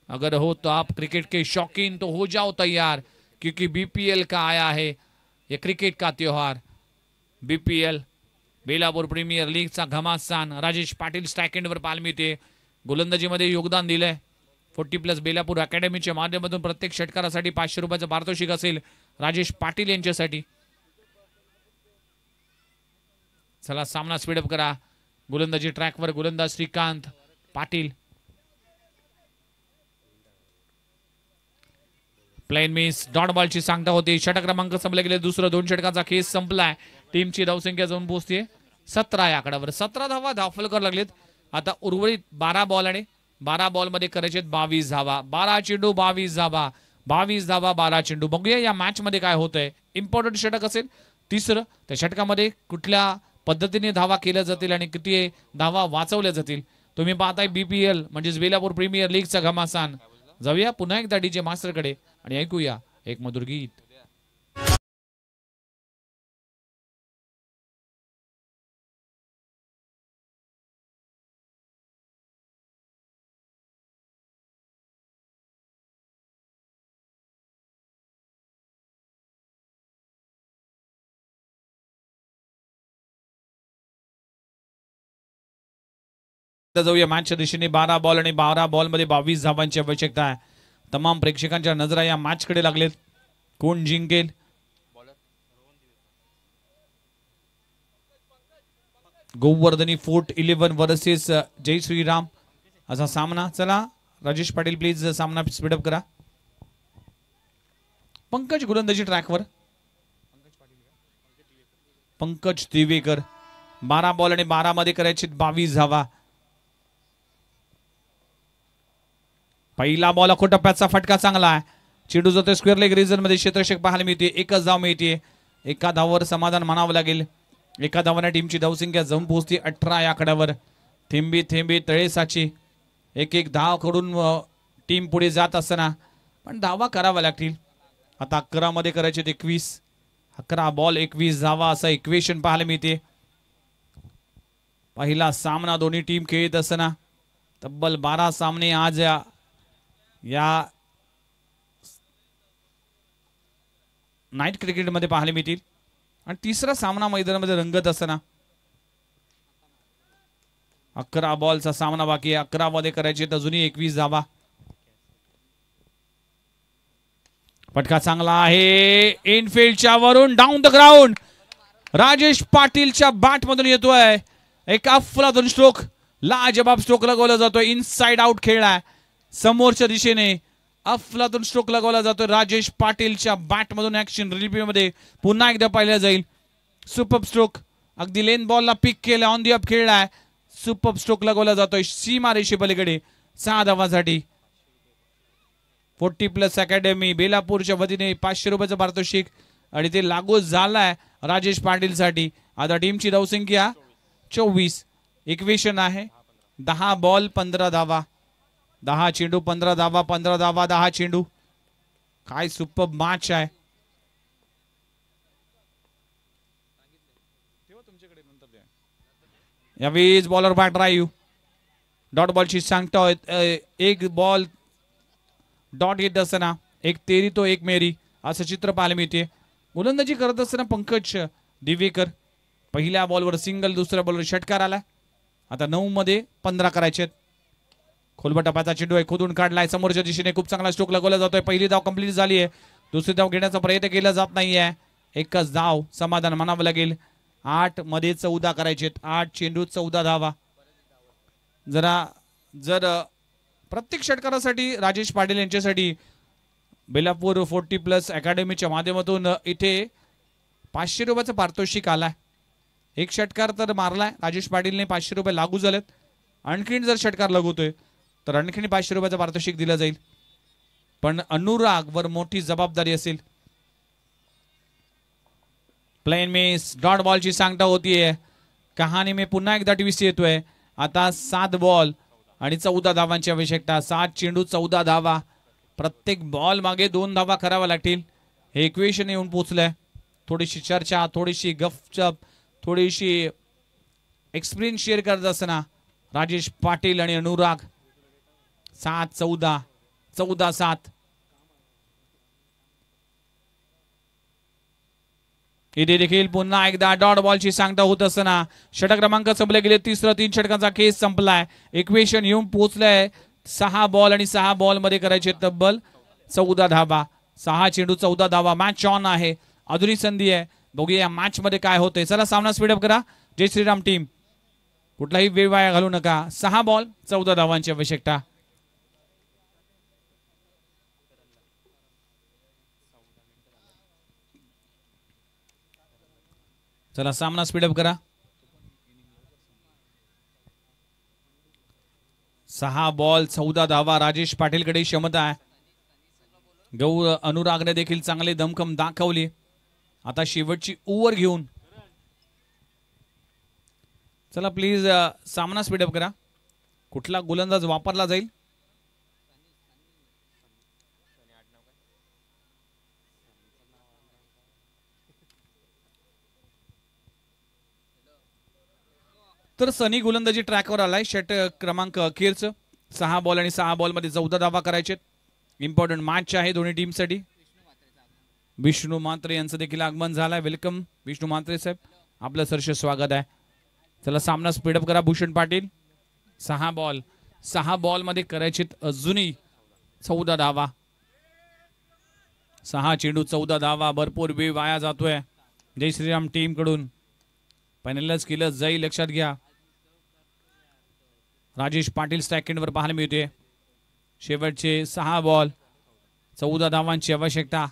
अगर हो तो आप क्रिकेट के शौकीन तो हो जाओ तैयार, क्योंकि BPL का आया है ये क्रिकेट का त्योहार. BPL बेलापूर प्रीमियर लीगचा घमासान. राजेश पाटील स्ट्राईक एंडवर पाहायला मिळते. गोलंदाजीमध्ये योगदान दिलंय. 40+ बेलापूर अकॅडमीच्या माध्यमातून प्रत्येक षटकारासाठी 500 रुपयाचं पारितोषिक असेल राजेश पाटील यांच्यासाठी. चला सामना स्पीडअप करा. गोलंदाजी ट्रॅकवर गोलंदाज Shrikant Patil. Plain miss. Dot बॉलची सांगता होती. षटक क्रमांक संपले गेले. दुसरं 2 षटकांचा खेस संपलाय. टीमची धावसंख्या जाऊन पोहोचते 17 या आकड्यावर. 17 धावा दाखल करायला लागलेत. आता उर्वरित 12 बॉल आणि 12 बॉल मध्ये करायचे 22 धावा. 12 चेंडू 22 धावा. 22 धावा 12 चेंडू. बघूया या मॅच मध्ये काय होतंय. इम्पॉर्टंट षटक असेल तिसरं त्या षटकामध्ये कुठल्या पद्धतीने धावा केल्या जातील आणि किती धावा वाचवल्या जातील तुम्ही पाहताय BPL म्हणजेच बेलापूर प्रीमियर लीगचा घमासान. जाऊया पुन्हा एकदा DJ मास्टरकडे आणि ऐकूया एक मधुर गीत. जाऊया मॅचच्या दिशेने 12 बॉल आणि 12 बॉल मध्ये 22 धावांची आवश्यकता आहे. तमाम प्रेक्षकांच्या नजरा या मॅच कडे लागलेत. कोण जिंकेल? गोवर्धनी फोर्ट 11 वर्सेस जय श्रीराम असा सामना. चला राजेश पाटील प्लीज सामना स्पीडअप करा. पंकज गोलंदाजी ट्रॅकवर. पंकज दिवेकर 12 बॉल आणि 12 मध्ये करायचे 22 धावा. पहिला बॉल अखो टप्प्याचा फटका चांगला आहे. चेंडू जातो स्क्वेअर लेग रिजन मध्ये क्षेत्ररक्षक पाहायला मिळते. एकच धाव मिळते. एका धावावर समाधान मानावं लागेल. एका धावाने टीमची धावसंख्या जाऊन पोहोचते 18 या आकड्यावर. थेंबे थेंबे तळे साचे. एक एक धाव कडून टीम पुढे जात असताना पण धावा कराव्या लागतील. आता 11 मध्ये करायचे 21. 11 बॉल 21 धावा असं इक्वेशन पाहायला मिळते. पहिला सामना दोन्ही टीम खेळत असताना तब्बल 12 सामने आज या नाईट क्रिकेटमध्ये पाहायला मिळतील आणि तिसरा सामना मैदानामध्ये रंगत असताना 11 बॉलचा सामना बाकी आहे. 11 मध्ये करायचे अजूनही 21 धावा. फटका चांगला आहे इनफिल्डच्या वरून डाऊन द ग्राउंड. राजेश पाटीलच्या बॅट मधून येतोय एक अफलातून स्ट्रोक. लाजबाब स्ट्रोक लगवला जातोय. इनसाइड आउट खेळलाय समोरच्या दिशेने. अफलातून स्ट्रोक लगवला जातोय राजेश पाटीलच्या बॅट मधून. ऍक्शन रिप्ले मध्ये पुन्हा एकदा पाहिलं जाईल. सुपर स्ट्रोक अगदी लेन बॉलला पिक केलं. ऑन दी अप खेळलाय. सुपर स्ट्रोक लगवला जातोय सीमा रेषे पलीकडे 6 धावांसाठी. 40+ अकॅडमी बेलापूरच्या वतीने 500 रुपयाचं पारितोषिक आणि ते लागू झालाय राजेश पाटील साठी. आता टीमची धावसंख्या 24. इक्वेशन आहे 10 बॉल 15 धावा. 10 चेंडू 15 धावा. 15 धावा 10 चेंडू. काय सुपर मॅच आहे. यावेळेस बॉलर बॅक ड्राईव्ह डॉट बॉलची सांगता. एक बॉल डॉट येत असताना एक तेरी तो एक मेरी असं चित्र पाहायला मिळते. गोलंदाजी करत असताना पंकज दिवेकर पहिल्या बॉलवर सिंगल. दुसऱ्या बॉलवर षटकार आला. आता 9 मध्ये 15 करायचे. खोलबट टप्प्याचा चेंडू आहे खोदून काढलाय. समोरच्या दिशेने खूप चांगला स्ट्रोक लगवला जातोय. पहिली धाव कंप्लीट झाली आहे. दुसरी धाव घेण्याचा प्रयत्न केला जात नाहीये. एकच धाव समाधान मानावं लागेल. 8 मध्ये 14 करायचे. 8 चेंडू 14 धावा. जर प्रत्येक षटकारासाठी राजेश पाटील यांच्यासाठी बेलापूर 40+ अकॅडमीच्या माध्यमातून इथे 500 रुपयाचं पारितोषिक आलाय. एक षटकार तर मारलाय राजेश पाटीलने. 500 रुपये लागू झालेत. आणखीन जर षटकार लगवतोय तर आणखीन 500 रुपयाचं पारितोषिक दिलं जाईल. पण अनुराग वर मोठी जबाबदारी असेल. प्लेन मिस डॉट बॉलची सांगता होतीये. कहाणी में पुन्हा एकदा ट्विस्ट येतोय. आता 7 बॉल आणि 14 धावांची आवश्यकता. 7 चेंडू 14 धावा. प्रत्येक बॉल मागे 2 धावा कराव्या लागतील. हे इक्वेशन येऊन पोहोचलंय. थोडीशी चर्चा थोडीशी गपचप थोडीशी एक्सपिरियन्स शेअर करत असताना राजेश पाटील आणि अनुराग 7-14 14-7. इथे देखील पुन्हा एकदा डॉट बॉलची सांगता होत असताना षटक क्रमांक संपले गेले. 3 षटकांचा केस संपलाय. इक्वेशन येऊन पोहोचलंय. 6 बॉल आणि 6 बॉल मध्ये करायचे तब्बल 14 धावा. 6 चेंडू 14 धावा. मॅच ऑन आहे. अजूनही संधी आहे. बघूया या मॅच मध्ये काय होतंय. चला सामना स्पीडअप करा. जय श्रीराम टीम कुठलाही वेळ वाया घालू नका. 6 बॉल 14 धावांची आवश्यकता. चला सामना स्पीडअप करा. 6 बॉल 14 धावा. राजेश पाटीलकडे क्षमता आहे. अनुरागने देखील चांगले दमखम दाखवली. आता शेवटची ओव्हर घेऊन चला प्लीज सामना स्पीडअप करा. कुठला गोलंदाज वापरला जाईल? तर सनी गोलंदाजी ट्रॅकवर आलाय. षटक क्रमांक अखेरचं 6 बॉल आणि 6 बॉल मध्ये 14 धावा करायचे. इम्पॉर्टंट मॅच आहे दोन्ही टीमसाठी. विष्णू म्हात्रे यांचं देखील आगमन झालंय. वेलकम विष्णू म्हात्रे साहेब, आपलं सरस स्वागत आहे. चला सामना स्पीडअप करा. भूषण पाटील 6 बॉल मध्ये करायचे अजूनही 14 धावा. 6 चेंडू 14 धावा. भरपूर वेळ वाया जातोय जय श्रीराम टीम कडून. फायनलच केलं जाईल, लक्षात घ्या. राजेश पाटील स्ट्राईक पाहायला मिळते. शेवटचे 6 बॉल 14 धावांची आवश्यकता.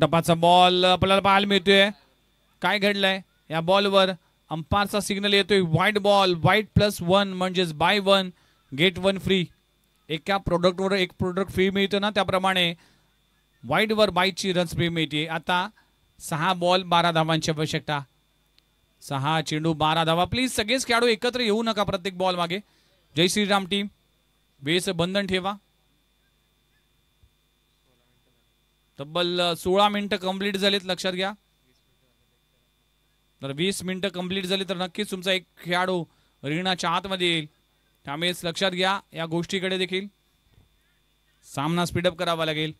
टपाचा बॉल आपल्याला पाहायला मिळतोय. काय घडलंय या बॉलवर? अंपायरचा सिग्नल येतोय. व्हाईट बॉल, व्हाईट +1 म्हणजेच बाय 1 गेट 1 फ्री. एका प्रोडक्टवर एक प्रोडक्ट फ्री मिळतं ना, त्याप्रमाणे व्हाईट वर बायची रन्स फ्री मिळते. आता 6 बॉल 12 धावांची आवश्यकता. 6 चेंडू 12 धावा. प्लीज सगळेच खेळाडू एकत्र येऊ नका प्रत्येक बॉल मागे. जय श्रीराम टीम, वेळेचं बंधन ठेवा. तब्बल 16 मिनिटं कंप्लीट झालीत, लक्षात घ्या. तर 20 मिनिटं कंप्लीट झाली तर नक्कीच तुमचा एक खेळाडू रिंगणाच्या आतमध्ये येईल. त्यामुळेच लक्षात घ्या या गोष्टीकडे देखील. सामना स्पीडअप करावा लागेल.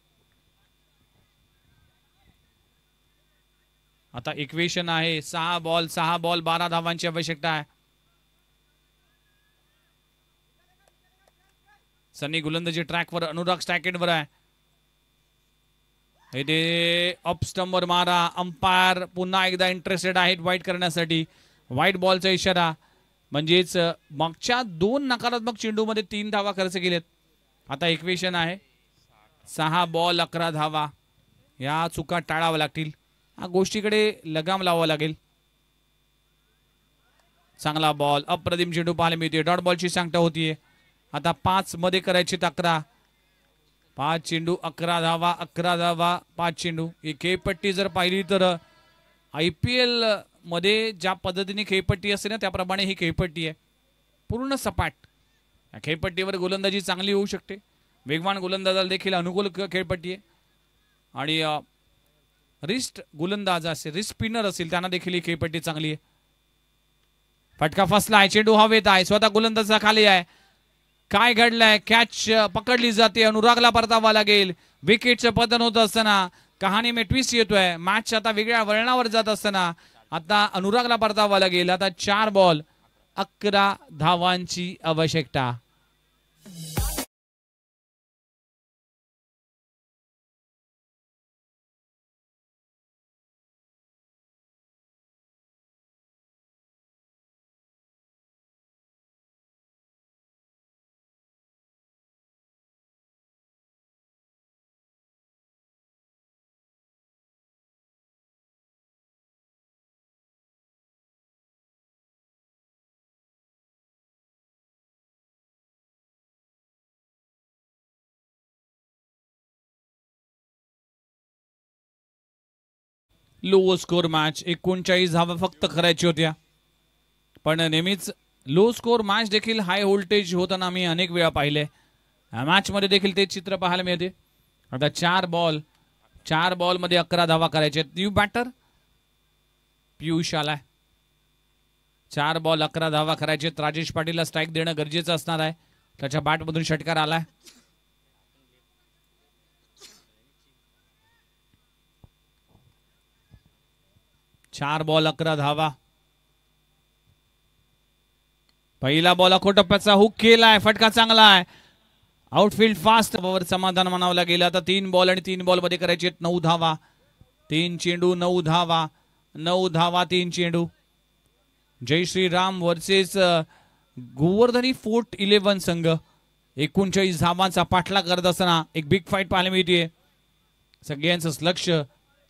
आता इक्वेशन आहे 6 बॉल 12 धावांची आवश्यकता आहे. सनी गोलंदाजी ट्रॅकवर, अनुराग स्टॅकेटवर आहे. इथे अप स्टंपवर मारा. अंपायर पुन्हा एकदा इंटरेस्टेड आहेत वाईट करण्यासाठी. व्हाईट बॉलचा इशारा, म्हणजेच मागच्या 2 नकारात्मक चेंडूमध्ये 3 धावा खर्च केलेत. आता इक्वेशन आहे 6 बॉल 11 धावा. या चुका टाळाव्या लागतील. या गोष्टीकडे लगाम लावावा लागेल. चांगला बॉल, अप्रतिम चेंडू पाहायला मिळते. डॉट बॉलची सांगता होतीये. आता 5 मध्ये करायचे 11. 5 चेंडू 11 धावा. 11 धावा 5 चेंडू. ही खेळपट्टी जर पाहिली तर IPL मध्ये ज्या पद्धतीने खेळपट्टी असते ना, त्याप्रमाणे ही खेळपट्टी आहे. पूर्ण सपाट. या खेळपट्टीवर गोलंदाजी चांगली होऊ शकते. वेगवान गोलंदाजाला देखील अनुकूल खेळपट्टी आहे. आणि रिस्ट गोलंदाज असेल, रिस्ट स्पिनर असेल, त्यांना देखील ही खेळपट्टी चांगली आहे. फटका फसलाय. चेंडू हवेत आहे. स्वतः गोलंदाजा खाली आहे. काय घडलंय? कॅच पकडली जाते. अनुरागला परतावा लागेल. विकेटचं पतन होत असताना कहाणी में ट्विस्ट येतोय. मॅच आता वेगळ्या वळणावर जात असताना आता अनुरागला परतावा लागेल. आता 4 बॉल 11 धावांची आवश्यकता. Low score match. 39 धावा फक्त करायची होत्या. पण नेहमीच लो स्कोर मॅच देखील हाय व्होल्टेज होताना आम्ही अनेक वेळा पाहिले. या मॅच मध्ये देखील ते चित्र पाहायला मिळते. आता 4 बॉल मध्ये 11 धावा करायचे. न्यू बॅटर पियुष आलाय. 4 बॉल 11 धावा करायचे. राजेश पाटीलला स्ट्राईक देणं गरजेचं असणार आहे. त्याच्या बॅटमधून षटकार आलाय. चार बॉल 11 धावा. पहिला बॉल अखोटप्प्याचा हुक केलाय. फटका चांगला आहे. आउटफील्ड फास्ट वर समाधान म्हणावं लागेल. आता 3 बॉल आणि 3 बॉल मध्ये करायचे 9 धावा. 3 चेंडू 9 धावा. 9 धावा 3 चेंडू. जय श्रीराम वर्सेस गोवर्धनी फोर्ट 11 संघ 39 धावांचा पाठलाग करत असताना एक बिग फाईट पाहायला मिळते. सगळ्यांचं लक्ष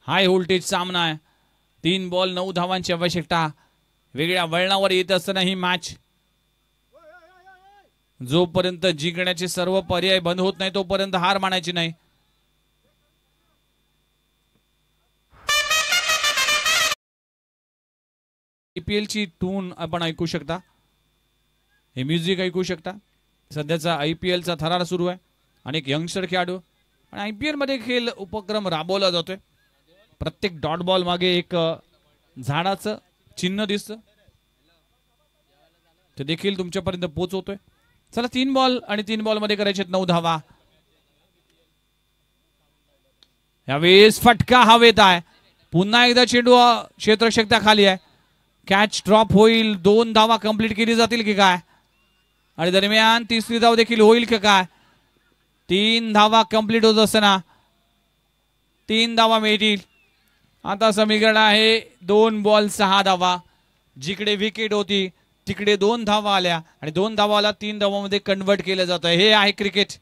हाय व्होल्टेज सामना आहे. 3 बॉल 9 धावांची आवश्यकता. वेगळ्या वळणावर येत असताना ही मॅच जोपर्यंत जिंकण्याचे सर्व पर्याय बंद होत नाही तोपर्यंत हार मानायची नाही. IPL ची टून आपण ऐकू शकता, हे म्युझिक ऐकू शकता. सध्याचा IPL चा थरार सुरू आहे. अनेक यंगस्टर खेळाडू आणि IPL मध्ये खेळ उपक्रम राबवला जातोय. प्रत्येक डॉट बॉल मागे एक झाडाचं चिन्ह दिसतं, ते देखील तुमच्यापर्यंत पोहोचवतोय. चला 3 बॉल आणि 3 बॉल मध्ये करायचे 9 धावा. यावेळेस फटका हवेत आहे. पुन्हा एकदा चेंडू क्षेत्ररक्षक खाली आहे. कॅच ड्रॉप होईल. 2 धावा कंप्लीट केली जातील की काय, आणि दरम्यान तिसरी धाव देखील होईल की काय. 3 धावा कंप्लीट होत असताना 3 धावा मिळतील. आता समीकरण आहे 2 बॉल 6 धावा. जिकडे विकेट होती तिकडे 2 धावा आल्या आणि 2 धावाला 3 धावांमध्ये कन्वर्ट केलं जातं. हे आहे क्रिकेट.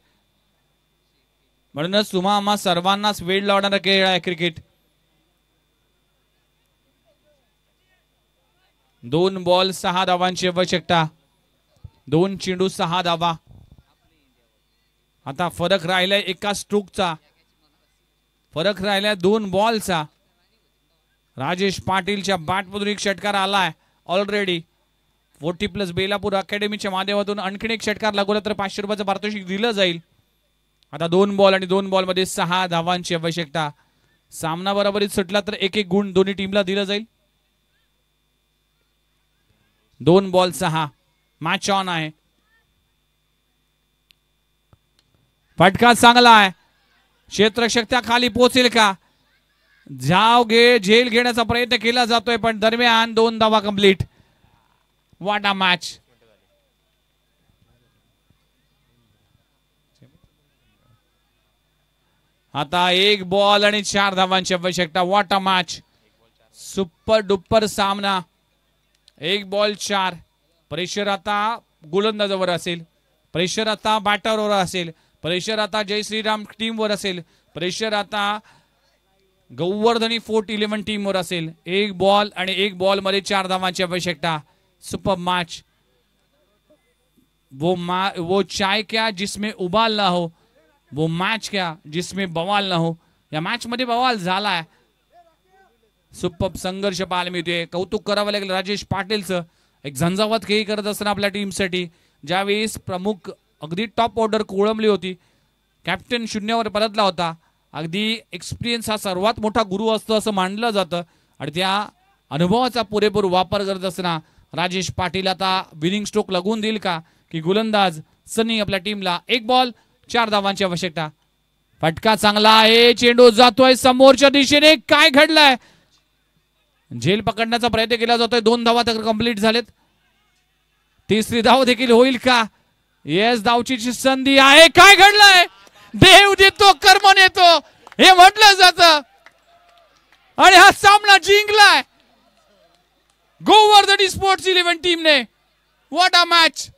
म्हणूनच तुम्हा आम्हा सर्वांनाच वेळ लावणारा खेळ आहे क्रिकेट. 2 बॉल 6 धावांची आवश्यकता. 2 चेंडू 6 धावा. आता फरक राहिलाय एका स्ट्रोकचा, फरक राहिलाय 2 बॉलचा. राजेश पाटीलच्या बॅटमधून एक षटकार आलाय ऑलरेडी. 40+ बेलापूर अकॅडमीच्या माध्यमातून आणखीन एक षटकार लागवला तर 500 रुपयाचं पारितोषिक दिलं जाईल. आता 2 बॉल आणि 2 बॉल मध्ये 6 धावांची आवश्यकता. सामना बरोबरीत सुटला तर 1-1 गुण दोन्ही टीमला दिला जाईल. 2 बॉल 6. मॅच ऑन आहे. फटका चांगला आहे. क्षेत्ररक्षक त्या खाली पोहोचेल का. झेल घेण्याचा प्रयत्न केला जातोय पण दरम्यान 2 धावा कंप्लीट. What a match. आता 1 बॉल आणि 4 धावांची आवश्यकता. What a match. Super duper सामना. 1 बॉल 4. प्रेशर आता गोलंदाजावर असेल, प्रेशर आता बॅटरवर असेल, प्रेशर आता जय श्रीराम टीमवर असेल, प्रेशर आता गौवर्धनी फोर्ट 11 टीमवर असेल. 1 बॉल आणि 1 बॉल मध्ये 4 धावांची आवश्यकता. Super match. वो चाय क्या जिसमें उबाल ना हो, वो मैच क्या जिसमें बवाल ना हो. या मॅच मध्ये बवाल झालाय. सुपर संघर्ष पाहायला मिळतोय. कौतुक करावं लागेल राजेश पाटीलचं. एक झंझावात खेळी करत असताना आपल्या टीमसाठी ज्यावेळेस प्रमुख अगदी टॉप ऑर्डर कोळंबली होती, कॅप्टन शून्यावर परतला होता. अगदी एक्सपिरियन्स हा सर्वात मोठा गुरु असतो असं मानलं जातं आणि त्या अनुभवाचा पुरेपूर वापर करत असताना राजेश पाटील आता विनिंग स्ट्रोक लागून देईल का की गोलंदाज सनी आपल्या टीमला. 1 बॉल 4 धावांची आवश्यकता. फटका चांगला आहे. चेंडू जातोय समोरच्या दिशेने. काय घडलंय. झेल पकडण्याचा प्रयत्न केला जातोय. 2 धावा तर कंप्लीट झालेत. तिसरी धाव देखील होईल का. येस, धावची संधी आहे. काय घडलंय. देव देतो कर्म नेतो हे म्हटलं जातं आणि हा सामना जिंकलाय गोवर्धनी स्पोर्ट्स 11 टीमने. What a match.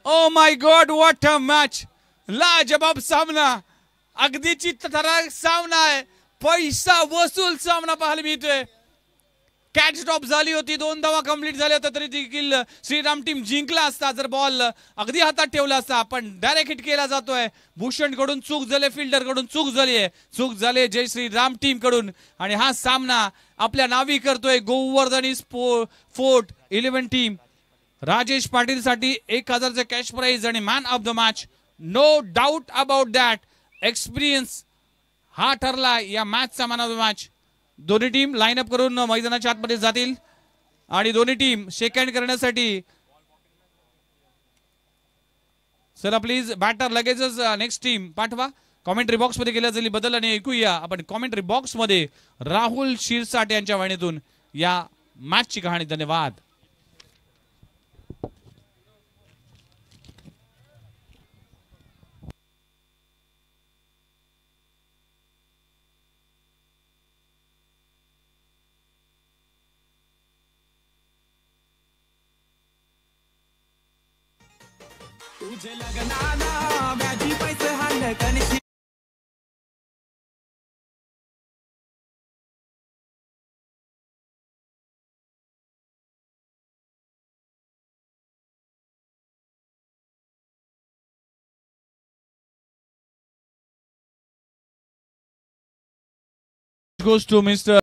Oh my God, what a match. लाजवाब सामना. अगदी चित्तथरारक सामना आहे. पैसा वसूल सामना पाहायला मिळतोय. कॅच ड्रॉप झाली होती. 2 धावा कंप्लीट झाल्या होत्या तरी देखील श्रीराम टीम जिंकला असता जर बॉल अगदी हातात ठेवला असता. पण डायरेक्ट हिट केला जातोय. भूषण कडून चूक झाली, फिल्डर कडून चूक झाली आहे. चूक झाली जय श्रीराम टीम कडून आणि हा सामना आपल्या नावी करतोय गोवर्धनी फोर्ट 11 टीम. राजेश पाटील साठी 1000चं कॅश प्राइज आणि man of the match. No doubt about that. Experience हा ठरला या मॅचचा मॅन ऑफ द मॅच. दोन्ही टीम लाईन अप करून मैदानाच्या आतमध्ये जातील आणि दोन्ही टीम शेक हँड करण्यासाठी. चला प्लीज बॅटर लगेचच नेक्स्ट टीम पाठवा. कॉमेंट्री बॉक्स मध्ये केल्या जाईल बदल आणि ऐकूया आपण कॉमेंट्री बॉक्स मध्ये राहुल शिरसाट यांच्या वाणीतून या मॅचची कहाणी. धन्यवाद. तुझे लगना ना माझी पैसे हांड कणशी. Goes to Mr.